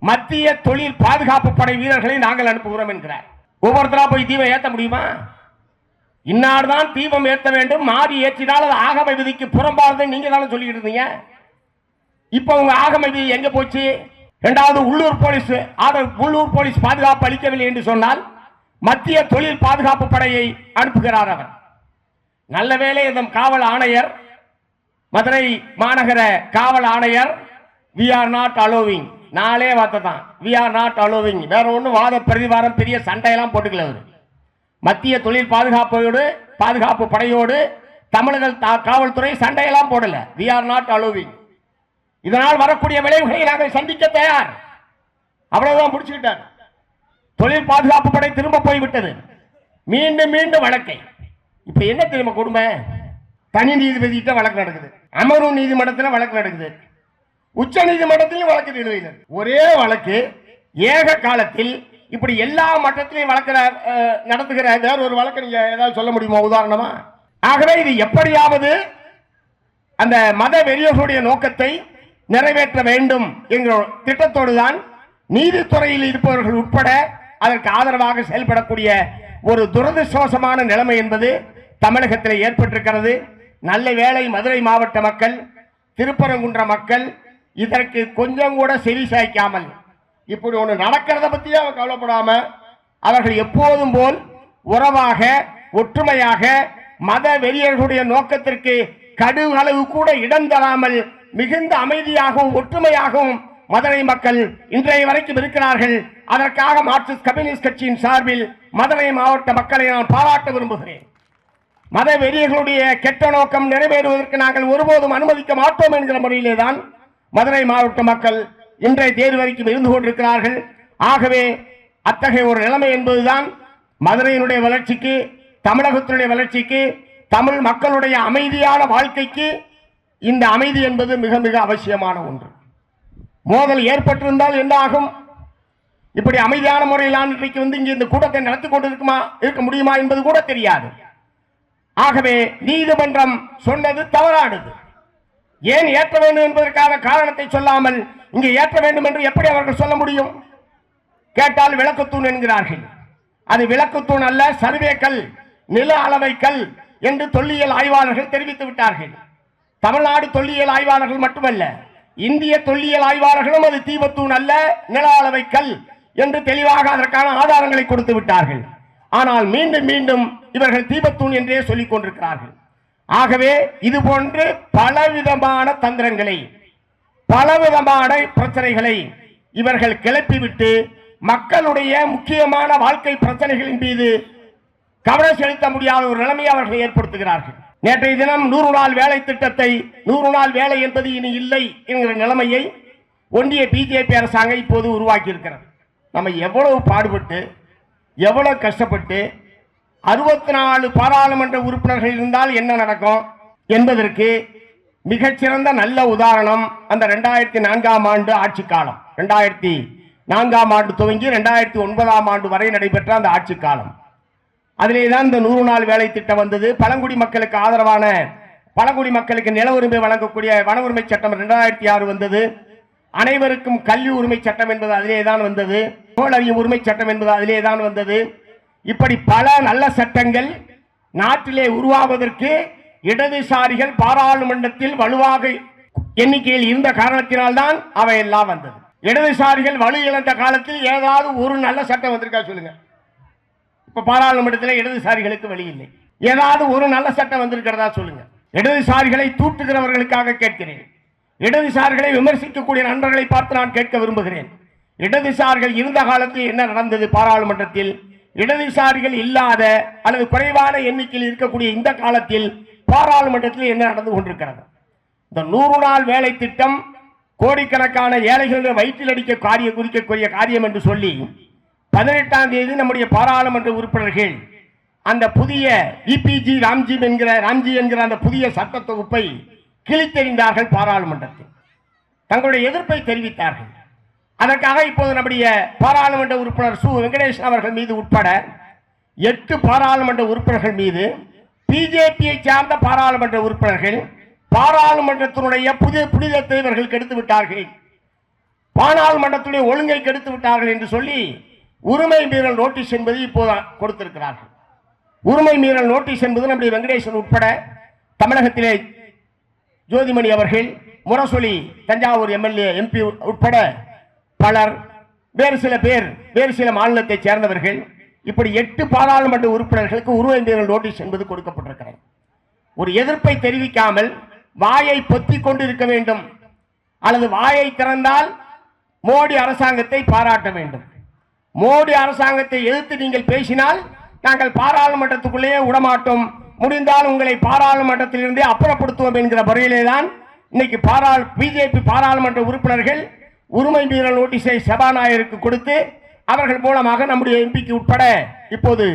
மத்திய தொழில் பாதுகாப்பு படை வீரர்களை நாங்கள் அனுப்புகிறோம் என்கிறார். ஒவ்வொருத்தரா போய் தீபம் ஏற்ற முடியுமா? இன்னார்தான் தீபம் ஏற்ற வேண்டும், மாறி ஏற்றினால் அது ஆகம விதிக்கு புறம்பானது நீங்க தானே சொல்லிட்டு இருந்தீங்க. இப்ப உங்க ஆகம விதி எங்க போச்சு? இரண்டாவது உள்ளூர் போலீஸ் பாதுகாப்பு அளிக்கவில்லை என்று சொன்னால் மத்திய தொழில் பாதுகாப்பு படையை அனுப்புகிறார் அவர். நல்ல வேளை இதன் காவல் ஆணையர், மதுரை மாநகர காவல் ஆணையர், we are not allowing, நாளே வார்த்தை தான், we are not allowing, வேற ஒன்றும் வாத பிரதிவாரம் பெரிய சண்டையெல்லாம் போட்டுக்கல. அவர் மத்திய தொழில் பாதுகாப்பு படையோடு தமிழக காவல்துறை சண்டையெல்லாம் போடல, we are not allowing. இதனால் வரக்கூடிய விளைவுகளை நாங்கள் சந்திக்க தயார், அவ்வளவுதான் முடிச்சுக்கிட்டார். தொழில் பாதுகாப்பு படை திரும்ப போய்விட்டது. மீண்டும் மீண்டும் வழக்கை. இப்ப என்ன தெரியுமா கொடுமை? தனி நீதிபதியிட்ட வழக்கு நடக்குது, அமர்வு நீதிமன்றத்தில் வழக்கு நடக்குது, உச்ச நீதிமன்றத்திலும் வழக்கு நிலுவையில். ஒரே வழக்கு ஏக காலத்தில் இப்படி எல்லா மட்டத்திலையும் வழக்கு நடத்துகிற வேற ஒரு வழக்கு நீங்க ஏதாவது சொல்ல முடியுமா உதாரணமா? ஆகவே இது எப்படியாவது அந்த மத வெறியர்களுடைய நோக்கத்தை நிறைவேற்ற வேண்டும் என்கிற திட்டத்தோடு தான் நீதித்துறையில் இருப்பவர்கள் உட்பட அதற்கு ஆதரவாக செயல்படக்கூடிய ஒரு துரதிருஷ்டவசமான நிலைமை என்பது தமிழகத்தில் ஏற்பட்டிருக்கிறது. நல்ல வேளை மதுரை மாவட்ட மக்கள், திருப்பரங்குன்ற மக்கள் இதற்கு கொஞ்சம் கூட செவி சாய்க்காமல், இப்படி ஒன்று நடக்கிறத பற்றியே அவங்க கவலைப்படாம, அவர்கள் எப்போதும் போல் உறவாக ஒற்றுமையாக மத வெறியர்களுடைய நோக்கத்திற்கு கடுகளவு கூட இடம் தராமல் மிகுந்த அமைதியாகவும் ஒற்றுமையாகவும் மதுரை மக்கள் இன்றைய வரைக்கும் இருக்கிறார்கள். அதற்காக மார்க்சிஸ்ட் கம்யூனிஸ்ட் கட்சியின் சார்பில் மதுரை மாவட்ட மக்களை நான் பாராட்ட விரும்புகிறேன். மத வெறியர்களுடைய கெட்ட நோக்கம் நிறைவேறுவதற்கு நாங்கள் ஒருபோதும் அனுமதிக்க மாட்டோம் என்கிற முறையிலே தான் மதுரை மாவட்ட மக்கள் இன்றைய தேதி வரைக்கும் இருந்து கொண்டிருக்கிறார்கள். ஆகவே அத்தகைய ஒரு நிலைமை என்பதுதான் மதுரையினுடைய வளர்ச்சிக்கு, தமிழகத்தினுடைய வளர்ச்சிக்கு, தமிழ் மக்களுடைய அமைதியான வாழ்க்கைக்கு இந்த அமைதி என்பது மிக மிக அவசியமான ஒன்று. மோதல் ஏற்பட்டிருந்தால் என்ன ஆகும்? இப்படி அமைதியான முறையில் இன்றைக்கு இங்கே இந்த கூட்டத்தை நடத்தி கொண்டு இருக்க முடியுமா என்பது கூட தெரியாது. ஆகவே நீதிமன்றம் சொன்னது தவறானது. ஏன் ஏற்ற வேண்டும் என்பதற்கான காரணத்தை சொல்லாமல் இங்கே ஏற்ற வேண்டும் என்று எப்படி அவர்கள் சொல்ல முடியும்? கேட்டால் விளக்குத்தூண் என்கிறார்கள். அது விளக்குத்தூண் அல்ல, சர்வேக்கல், நில அளவைக்கல் என்று தொல்லியல் ஆய்வாளர்கள் தெரிவித்து விட்டார்கள். தமிழ்நாடு தொல்லியல் ஆய்வாளர்கள் மட்டுமல்ல, இந்திய தொல்லியல் ஆய்வாளர்களும் அது தீபத்தூண் அல்ல, நில அளவைக்கல் என்று தெளிவாக அதற்கான ஆதாரங்களை கொடுத்து விட்டார்கள். ஆனால் மீண்டும் மீண்டும் இவர்கள் தீபத்தூண் என்றே சொல்லிக் கொண்டிருக்கிறார்கள். ஆகவே இது போன்று பலவிதமான தந்திரங்களை, பலவிதமான பிரச்சனைகளை இவர்கள் கிளப்பிவிட்டு மக்களுடைய முக்கியமான வாழ்க்கை பிரச்சனைகளின் மீது கவனம் செலுத்த முடியாத ஒரு நிலைமையை அவர்கள் ஏற்படுத்துகிறார்கள். நேற்றைய தினம் 100 நாள் வேலை திட்டத்தை, 100 நாள் வேலை என்பது இனி இல்லை என்கிற நிலைமையை ஒன்றிய பிஜேபி அரசாங்கம் இப்போது உருவாக்கி இருக்கிறது. நம்ம எவ்வளவு பாடுபட்டு, எவ்வளவு கஷ்டப்பட்டு 64 பாராளுமன்ற உறுப்பினர்கள் இருந்தால் என்ன நடக்கும் என்பதற்கு மிகச்சிறந்த நல்ல உதாரணம் அந்த 2004ஆம் ஆண்டு ஆட்சி காலம். 2004ஆம் ஆண்டு துவங்கி 2009ஆம் ஆண்டு வரை நடைபெற்ற அந்த ஆட்சி காலம். அதிலே தான் இந்த 100 நாள் வேலை திட்டம் வந்தது. பழங்குடி மக்களுக்கு ஆதரவான, பழங்குடி மக்களுக்கு நில உரிமை வழங்கக்கூடிய வன உரிமை சட்டம் 2006 வந்தது. அனைவருக்கும் கல்வி உரிமை சட்டம் என்பது அதிலே தான் வந்தது. தோழறியும் உரிமை சட்டம் என்பது அதிலே தான் வந்தது. இப்படி பல நல்ல சட்டங்கள் நாட்டிலே உருவாவதற்கு இடதுசாரிகள் பாராளுமன்றத்தில் வலுவாக எண்ணிக்கையில் இருந்த காரணத்தினால்தான் அவையெல்லாம் வந்தது. இடதுசாரிகள் வலு இழந்த காலத்தில் ஏதாவது ஒரு நல்ல சட்டம் வந்திருக்கா சொல்லுங்க? இப்ப பாராளுமன்றத்தில் இடதுசாரிகளுக்கு வழி இல்லை. ஏதாவது ஒரு நல்ல சட்டம் வந்திருக்கிறதா சொல்லுங்க? இடதுசாரிகளை தூற்றுகிறவர்களுக்காக கேட்கிறேன். இடதுசாரிகளை விமர்சிக்கக்கூடிய நண்பர்களை பார்த்து நான் கேட்க விரும்புகிறேன். இடதுசாரிகள் இருந்த காலத்தில் என்ன நடந்தது? பாராளுமன்றத்தில் இடதுசாரிகள் இல்லாத அல்லது குறைவான எண்ணிக்கையில் இருக்கக்கூடிய இந்த காலத்தில் பாராளுமன்றத்தில் என்ன நடந்து கொண்டிருக்கிறது? இந்த 100 நாள் வேலை திட்டம் கோடிக்கணக்கான ஏழைகளுடைய வயிற்றில் அடிக்க குறிக்கக்கூடிய காரியம் என்று சொல்லி 18ஆம் தேதி நம்முடைய பாராளுமன்ற உறுப்பினர்கள் அந்த புதிய இபிஜி ராம்ஜி என்கிற அந்த புதிய சட்ட தொகுப்பை கிழித்தெறிந்தார்கள். பாராளுமன்றத்தில் தங்களுடைய எதிர்ப்பை தெரிவித்தார்கள். அதற்காக இப்போது நம்முடைய பாராளுமன்ற உறுப்பினர் சு வெங்கடேஷ் அவர்கள் மீது உட்பட 8 பாராளுமன்ற உறுப்பினர்கள் மீது பிஜேபியை சார்ந்த பாராளுமன்ற உறுப்பினர்கள் பாராளுமன்றத்தினுடைய புனிதத்தை இவர்கள் கெடுத்து விட்டார்கள், பாராளுமன்றத்துடைய ஒழுங்கை கெடுத்து விட்டார்கள் என்று சொல்லி உரிமை மீறல் நோட்டீஸ் என்பது இப்போது கொடுத்திருக்கிறார்கள். உரிமை மீறல் நோட்டீஸ் என்பது நம்முடைய வெங்கடேசன் உட்பட தமிழகத்திலே ஜோதிமணி அவர்கள், முரசொலி தஞ்சாவூர் எம்எல்ஏ எம்பி உட்பட பலர், வேறு சில பேர், வேறு சில மாநிலத்தை சேர்ந்தவர்கள், இப்படி 8 பாராளுமன்ற உறுப்பினர்களுக்கு உரிமை மீறல் நோட்டீஸ் என்பது கொடுக்கப்பட்டிருக்கிறது. ஒரு எதிர்ப்பை தெரிவிக்காமல் வாயை பொத்திக் கொண்டு இருக்க வேண்டும், அல்லது வாயை திறந்தால் மோடி அரசாங்கத்தை பாராட்ட வேண்டும். மோடி அரசாங்கத்தை எதிர்த்து நீங்கள் பேசினால் நாங்கள் பாராளுமன்றத்துக்குள்ளேயே விடமாட்டோம், முடிந்தால் உங்களை பாராளுமன்றத்திலிருந்தே அப்புறப்படுத்துவோம் என்கிற முறையிலே தான் இன்னைக்கு பிஜேபி பாராளுமன்ற உறுப்பினர்கள் உரிமை மீறல் நோட்டீஸை சபாநாயகருக்கு கொடுத்து அவர்கள் மூலமாக நம்முடைய எம்பிக்கு உட்பட இப்போது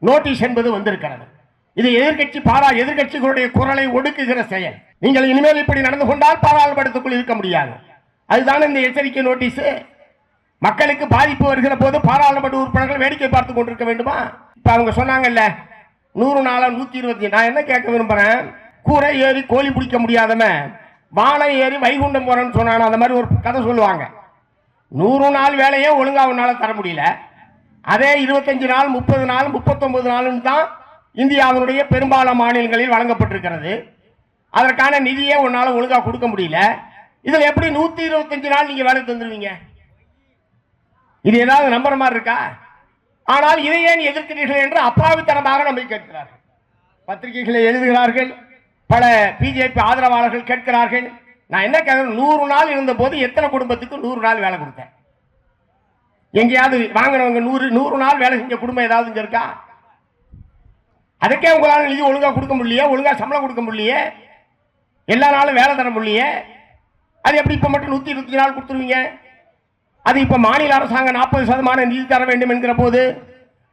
நோட்டீஸ் என்பது வந்திருக்கிறது. இது எதிர்கட்சிகளுடைய குரலை ஒடுக்குகிற செயல். நீங்கள் இனிமேல் இப்படி நடந்து கொண்டால் பாராளுமன்றத்துக்குள் இருக்க முடியாது. அதுதான் இந்த எச்சரிக்கை நோட்டீஸ். மக்களுக்கு பாதிப்பு வருகிற போது பாராளுமன்ற உறுப்பினர்கள் வேடிக்கை பார்த்து கொண்டிருக்க வேண்டுமா? இப்ப அவங்க சொன்னாங்கல்ல 100 நாளா 120. நான் என்ன கேட்க விரும்புறேன், கூரை ஏறி கோழி பிடிக்க முடியாதவன் வானம் ஏறி வைகுண்டம் போறேன்னு சொன்னான, அந்த மாதிரி ஒரு கதை சொல்லுவாங்க. 100 நாள் வேலையே ஒழுங்கா உன்னால தர முடியல, அதே 25 நாள் 30 நாள் 39 நாள் தான் இந்தியாவினுடைய பெரும்பாலான மாநிலங்களில் வழங்கப்பட்டிருக்கிறது. அதற்கான நிதியை உன்னால ஒழுங்கா கொடுக்க முடியல. இதுல எப்படி 125 நாள் நீங்க வேலை தந்துருவீங்க? இது ஏதாவது நம்புற மாதிரி இருக்கா? ஆனால் இதை ஏன் எதிர்க்கிறீர்கள் என்று அப்பாவித்தனமாக நம்மை கேட்கிறார்கள். பத்திரிகைகளை எழுதுகிறார்கள், பல பிஜேபி ஆதரவாளர்கள் கேட்கிறார்கள். நான் என்ன கேட்கிறேன், 100 நாள் இருந்த போது எத்தனை குடும்பத்துக்கு 100 நாள் வேலை கொடுத்தேன்? எங்கேயாவது வாங்கினவங்க 100 நாள் வேலை செஞ்ச குடும்பம் ஏதாவது இங்க இருக்கா? அதுக்கே உங்களால் நிதி ஒழுங்கா கொடுக்க முடியலையே, ஒழுங்கா சம்பளம் கொடுக்க முடியலையே, எல்லா நாளும் வேலை தர முடியலையே. அது எப்படி இப்ப மட்டும் 124 நாள் கொடுத்துருவீங்க? அது இப்ப மாநில அரசாங்கம் 40% நிதி தர வேண்டும் என்கிற போது,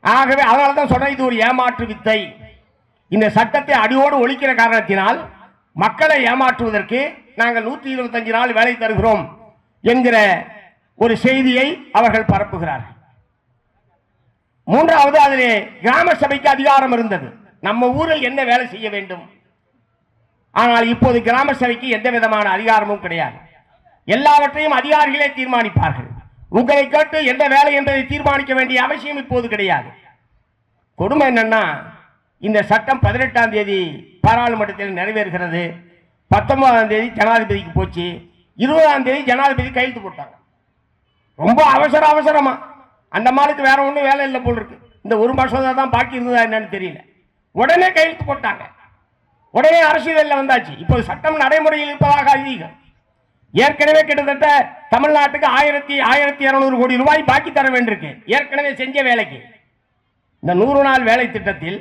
ஆகவே அதனால தான் சொல்றேன், இது ஒரு ஏமாற்று வித்தை. இந்த சட்டத்தை அடியோடு ஒழிக்கிற காரணத்தினால் மக்களை ஏமாற்றுவதற்கு நாங்கள் 125 நாள் வேலை தருகிறோம் என்கிற ஒரு செய்தியை அவர்கள் பரப்புகிறார்கள். மூன்றாவது, அதிலே கிராம சபைக்கு அதிகாரம் இருந்தது. நம்ம ஊரில் என்ன வேலை செய்ய வேண்டும். ஆனால் இப்போது கிராம சபைக்கு எந்த விதமான அதிகாரமும் கிடையாது. எல்லாவற்றையும் அதிகாரிகளே தீர்மானிப்பார்கள். உங்களை கேட்டு எந்த வேலை என்பதை தீர்மானிக்க வேண்டிய அவசியம் இப்போது கிடையாது. கொடுமை என்னன்னா, இந்த சட்டம் 18ஆம் தேதி பாராளுமன்றத்தில் நிறைவேறுகிறது. 19ஆம் தேதி ஜனாதிபதிக்கு போச்சு. 20ஆம் தேதி ஜனாதிபதி கையெழுத்து போட்டாங்க. ரொம்ப அவசரமா. அந்த மாலுக்கு வேற ஒன்றும் வேலை இல்லை போல் இருக்கு. இந்த ஒரு மாசம் தான் பாக்கி இருந்ததா என்னன்னு தெரியல. உடனே கையெழுத்து போட்டாங்க. உடனே அரசியலில் வந்தாச்சு. இப்போ சட்டம் நடைமுறையில் இருப்பதாக அதிகம். ஏற்கனவே கிட்டத்தட்ட தமிழ்நாட்டுக்கு 1200 கோடி ரூபாய் பாக்கி தர வேண்டியிருக்கு ஏற்கனவே செஞ்ச வேலைக்கு. இந்த 100 நாள் வேலை திட்டத்தில்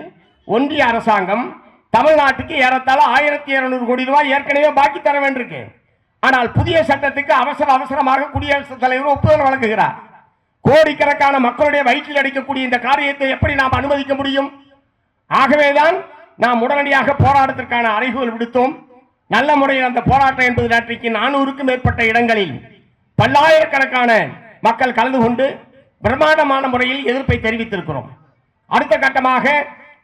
ஒன்றிய அரசாங்கம் தமிழ்நாட்டுக்கு ஏறத்தாழ 1200 கோடி ரூபாய் ஏற்கனவே பாக்கி தர வேண்டியிருக்கு. ஆனால் புதிய சட்டத்துக்கு அவசரமாக குடியரசுத் தலைவர் ஒப்புதல் வழங்குகிறார். கோடிக்கணக்கான மக்களுடைய வயிற்றில் அடிக்கக்கூடிய இந்த காரியத்தை எப்படி நாம் அனுமதிக்க முடியும்? ஆகவேதான் நாம் உடனடியாக போராட்டத்திற்கான அறைகூவல் விடுத்தோம். நல்ல முறையில் அந்த போராட்டம் என்பது நேற்றைக்கு 400க்கும் மேற்பட்ட இடங்களில் பல்லாயிரக்கணக்கான மக்கள் கலந்து கொண்டு பிரம்மாண்டமான முறையில் எதிர்ப்பை தெரிவித்திருக்கிறோம். அடுத்த கட்டமாக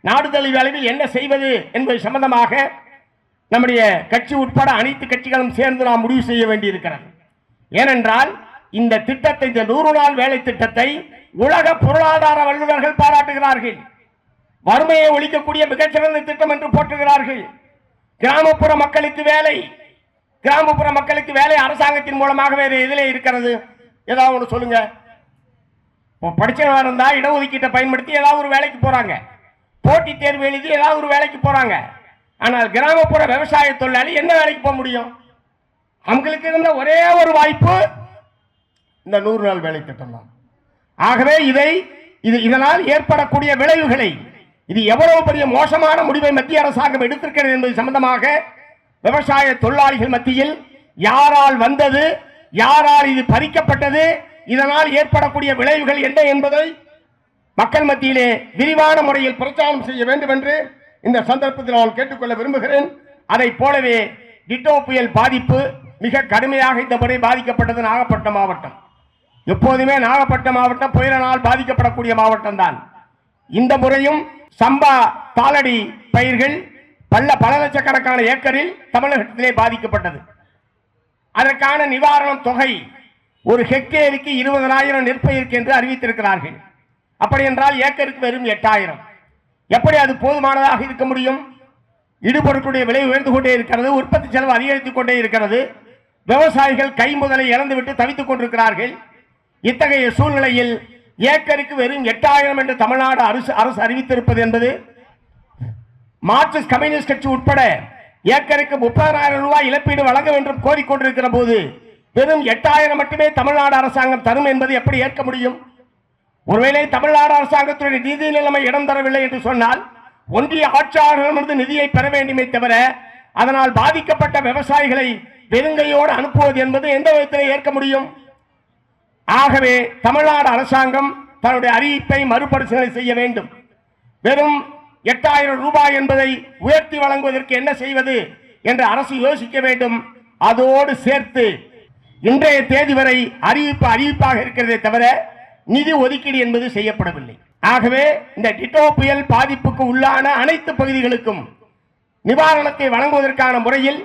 நாடு தழுவிய அளவில் என்ன செய்வது என்பது சம்பந்தமாக நம்முடைய கட்சி உட்பட அனைத்து கட்சிகளும் சேர்ந்து நாம் முடிவு செய்ய வேண்டியிருக்கிறது. ஏனென்றால் இந்த திட்டத்தை, இந்த 100 நாள் வேலை திட்டத்தை உலக பொருளாதார வல்லுநர்கள் பாராட்டுகிறார்கள். வறுமையை ஒழிக்கக்கூடிய மிகச்சிறந்த திட்டம் என்று போற்றுகிறார்கள். கிராமப்புற மக்களுக்கு வேலை அரசாங்கத்தின் மூலமாக வேறு எதிலே இருக்கிறது? ஏதாவது ஒன்று சொல்லுங்க. படிச்சவங்க இருந்தா இடஒதுக்கீட்டை பயன்படுத்தி ஏதாவது ஒரு வேலைக்கு போறாங்க, போட்டி தேர்வு எழுதி ஏதாவது ஒரு வேலைக்கு போறாங்க. ஆனால் கிராமப்புற விவசாய தொழிலாளி என்ன வேலைக்கு போக முடியும்? அவங்களுக்கு இருந்த ஒரே ஒரு வாய்ப்பு இந்த 100 நாள் வேலை திட்டம் தான். ஆகவே இதனால் ஏற்படக்கூடிய விளைவுகளை, இது எவ்வளவு பெரிய மோசமான முடிவை மத்திய அரசாங்கம் எடுத்திருக்கிறது என்பது சம்பந்தமாக விவசாய தொழிலாளிகள் மத்தியில் யாரால் வந்தது, யாரால் இது பறிக்கப்பட்டது, இதனால் ஏற்படக்கூடிய விளைவுகள் என்ன என்பதை மக்கள் மத்தியிலே விரிவான முறையில் பிரச்சாரம் செய்ய வேண்டும் என்று இந்த சந்தர்ப்பத்தில் நான் கேட்டுக்கொள்ள விரும்புகிறேன். அதை போலவே டிட்டோ புயல் பாதிப்பு மிக கடுமையாக இந்த முறை பாதிக்கப்பட்டது நாகப்பட்டினம் மாவட்டம். எப்போதுமே நாகப்பட்டினம் மாவட்டம் புயலினால் பாதிக்கப்படக்கூடிய மாவட்டம் தான். இந்த முறையும் சம்பா தாளடி பயிர்கள் பல லட்சக்கணக்கான ஏக்கரில் தமிழகத்திலே பாதிக்கப்பட்டது. அதற்கான நிவாரணம் தொகை ஒரு ஹெக்டேருக்கு 20,000 நெற்பயிருக்கு என்று அறிவித்திருக்கிறார்கள். அப்படி என்றால் ஏக்கருக்கு வெறும் 8,000. எப்படி அது போதுமானதாக இருக்க முடியும்? இடுபொருட்களுடைய விலை உயர்ந்து கொண்டே இருக்கிறது, உற்பத்தி செலவு அதிகரித்துக் கொண்டே இருக்கிறது, விவசாயிகள் கை முதலை இழந்துவிட்டு தவித்துக் கொண்டிருக்கிறார்கள். இத்தகைய சூழ்நிலையில் ஏக்கருக்கு வெறும் 8,000 என்று தமிழ்நாடு அரசு அறிவித்திருப்பது என்பது, மார்க்சிஸ்ட் கம்யூனிஸ்ட் கட்சி உட்பட ஏக்கருக்கு 30,000 ரூபாய் இழப்பீடு வழங்க வேண்டும் கோரிக்கொண்டிருக்கிற போது வெறும் 8,000 மட்டுமே தமிழ்நாடு அரசாங்கம் தரும் என்பது எப்படி ஏற்க முடியும்? ஒருவேளை தமிழ்நாடு அரசாங்கத்துடைய நிதி நிலைமை இடம் தரவில்லை என்று சொன்னால் ஒன்றிய ஆட்சியாளர்களிடமிருந்து நிதியை பெற வேண்டுமே தவிர அதனால் பாதிக்கப்பட்ட விவசாயிகளை வெறுங்கையோடு அனுப்புவது என்பது எந்த விதத்தில் ஏற்க முடியும்? ஆகவே தமிழ்நாடு அரசாங்கம் தன்னுடைய அறிவிப்பை மறுபரிசீலனை செய்ய வேண்டும். வெறும் 8,000 ரூபாய் என்பதை உயர்த்தி வழங்குவதற்கு என்ன செய்வது என்று அரசு யோசிக்க வேண்டும். அதோடு சேர்த்து இன்றைய தேதி வரை அறிவிப்பாக இருக்கிறதே தவிர நிதி ஒதுக்கீடு என்பது செய்யப்படவில்லை. ஆகவே இந்த டிட்டோ புயல் பாதிப்புக்கு உள்ளான அனைத்து பகுதிகளுக்கும் நிவாரணத்தை வழங்குவதற்கான முறையில்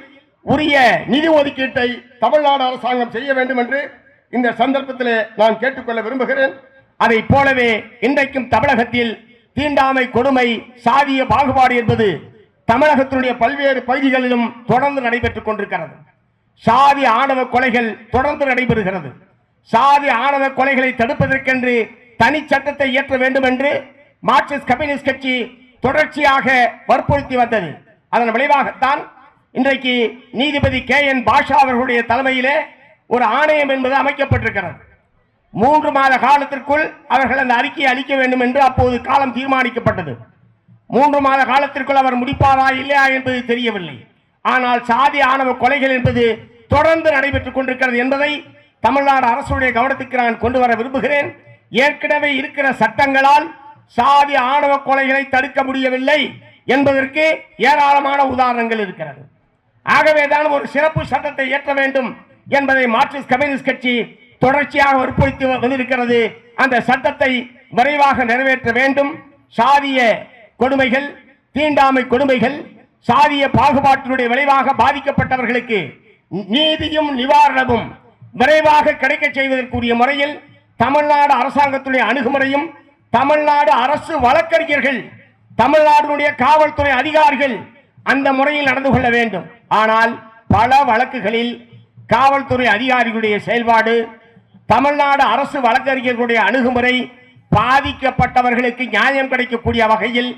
உரிய நிதி ஒதுக்கீட்டை தமிழ்நாடு அரசாங்கம் செய்ய வேண்டும் என்று இந்த சந்தர்ப்பத்தில் நான் கேட்டுக்கொள்ள விரும்புகிறேன். அதை போலவே இன்றைக்கும் தமிழகத்தில் தீண்டாமை, கொடுமை, சாதிய பாகுபாடு என்பது தமிழகத்தினுடைய பல்வேறு பகுதிகளிலும் தொடர்ந்து நடைபெற்றுக் கொண்டிருக்கிறது. சாதி ஆணவ கொலைகள் தொடர்ந்து நடைபெறுகிறது. சாதி ஆணவ கொலைகளை தடுப்பதற்கென்று தனி சட்டத்தை இயற்ற வேண்டும் என்று மார்க்சிஸ்ட் கம்யூனிஸ்ட் கட்சி தொடர்ச்சியாக வற்புறுத்தி வந்தது. அதன் விளைவாகத்தான் இன்றைக்கு நீதிபதி KN பாஷா அவர்களுடைய தலைமையிலே ஒரு ஆணையம் என்பது அமைக்கப்பட்டிருக்கிறது. 3 மாத காலத்திற்குள் அவர்கள் அந்த அறிக்கையை அளிக்க வேண்டும் என்று அப்போது காலம் தீர்மானிக்கப்பட்டது. 3 மாத காலத்திற்குள் அவர் முடிப்பாரா இல்லையா என்பது தெரியவில்லை. ஆனால் சாதி ஆணவ கொலைகள் என்பது தொடர்ந்து நடைபெற்றுக் கொண்டிருக்கிறது என்பதை தமிழ்நாடு அரசுடைய கவனத்துக்கு நான் கொண்டு வர விரும்புகிறேன். ஏற்கனவே இருக்கிற சட்டங்களால் சாதி ஆணவ கொலைகளை தடுக்க முடியவில்லை என்பதற்கு ஏராளமான உதாரணங்கள் இருக்கிறது. ஆகவேதான் ஒரு சிறப்பு சட்டத்தை இயற்ற வேண்டும் என்பதை மார்க்சிஸ்ட் கம்யூனிஸ்ட் கட்சி தொடர்ச்சியாக வற்புறுத்தி வந்திருக்கிறது. அந்த சட்டத்தை விரைவாக நிறைவேற்ற வேண்டும். சாதிய கொடுமைகள், தீண்டாமை கொடுமைகள், சாதிய பாகுபாட்டினுடைய விளைவாக பாதிக்கப்பட்டவர்களுக்கு நீதியும் நிவாரணமும் விரைவாக கிடைக்க செய்வதற்குரிய முறையில் தமிழ்நாடு அரசாங்கத்துடைய அணுகுமுறையும், தமிழ்நாடு அரசு வழக்கறிஞர்கள், தமிழ்நாடுடைய காவல்துறை அதிகாரிகள் அந்த முறையில் நடந்து கொள்ள வேண்டும். ஆனால் பல வழக்குகளில் காவல்துறை அதிகாரிகளுடைய செயல்பாடு, தமிழ்நாடு அரசு வழக்கறிஞர்களுடைய அணுகுமுறை பாதிக்கப்பட்டவர்களுக்கு நியாயம் கிடைக்கக்கூடிய வகையில்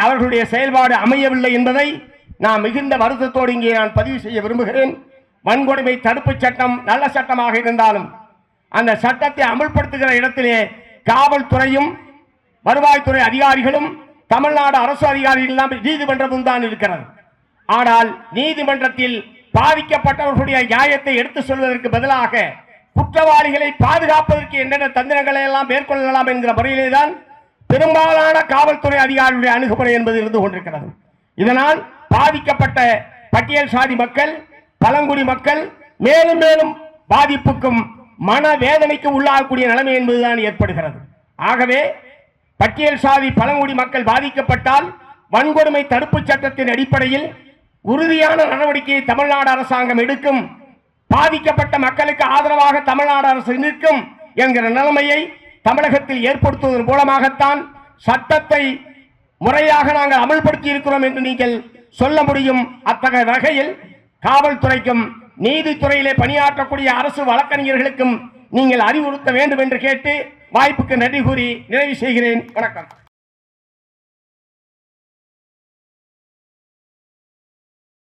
அவர்களுடைய செயல்பாடு அமையவில்லை என்பதை நான் மிகுந்த வருத்தத்தோடு இங்கே நான் பதிவு செய்ய விரும்புகிறேன். வன்கொடுமை தடுப்பு சட்டம் நல்ல சட்டமாக இருந்தாலும் அந்த சட்டத்தை அமல்படுத்துகிற இடத்திலே காவல்துறையும் வருவாய்த்துறை அதிகாரிகளும் தமிழ்நாடு அரசு அதிகாரிகள் எல்லாம் நீதிமன்றமும் தான் இருக்கிறது. ஆனால் நீதிமன்றத்தில் பாதிக்கப்பட்டவர்களுடைய நியாயத்தை எடுத்து சொல்வதற்கு பதிலாக குற்றவாளிகளை பாதுகாப்பதற்கு என்னென்ன தந்திரங்களை எல்லாம் மேற்கொள்ளலாம் என்கிற முறையிலே தான் பெரும்பாலான காவல்துறை அதிகாரிகளுடைய அணுகுமுறை என்பது இருந்து கொண்டிருக்கிறது. இதனால் பாதிக்கப்பட்ட பட்டியல் சாதி மக்கள், பழங்குடி மக்கள் மேலும் மேலும் பாதிப்புக்கும் மனவேதனைக்கு உள்ளாகக்கூடிய நிலைமை என்பதுதான் ஏற்படுகிறது. ஆகவே பட்டியல் சாதி பழங்குடி மக்கள் பாதிக்கப்பட்டால் வன்கொடுமை தடுப்பு சட்டத்தின் அடிப்படையில் உறுதியான நடவடிக்கையை தமிழ்நாடு அரசாங்கம் எடுக்கும், பாதிக்கப்பட்ட மக்களுக்கு ஆதரவாக தமிழ்நாடு அரசு நிற்கும் என்கிற நிலைமையை தமிழகத்தில் ஏற்படுத்துவதன் மூலமாகத்தான் சட்டத்தை முறையாக நாங்கள் அமல்படுத்தி இருக்கிறோம் என்று நீங்கள் சொல்ல முடியும். அத்தகைய வகையில் காவல்துறைக்கும் நீதித்துறையிலே பணியாற்றக்கூடிய அரசு வழக்கறிஞர்களுக்கும் நீங்கள் அறிவுறுத்த வேண்டும் என்று கேட்டு வாய்ப்புக்கு நன்றி கூறி நிறைவு செய்கிறேன். வணக்கம்.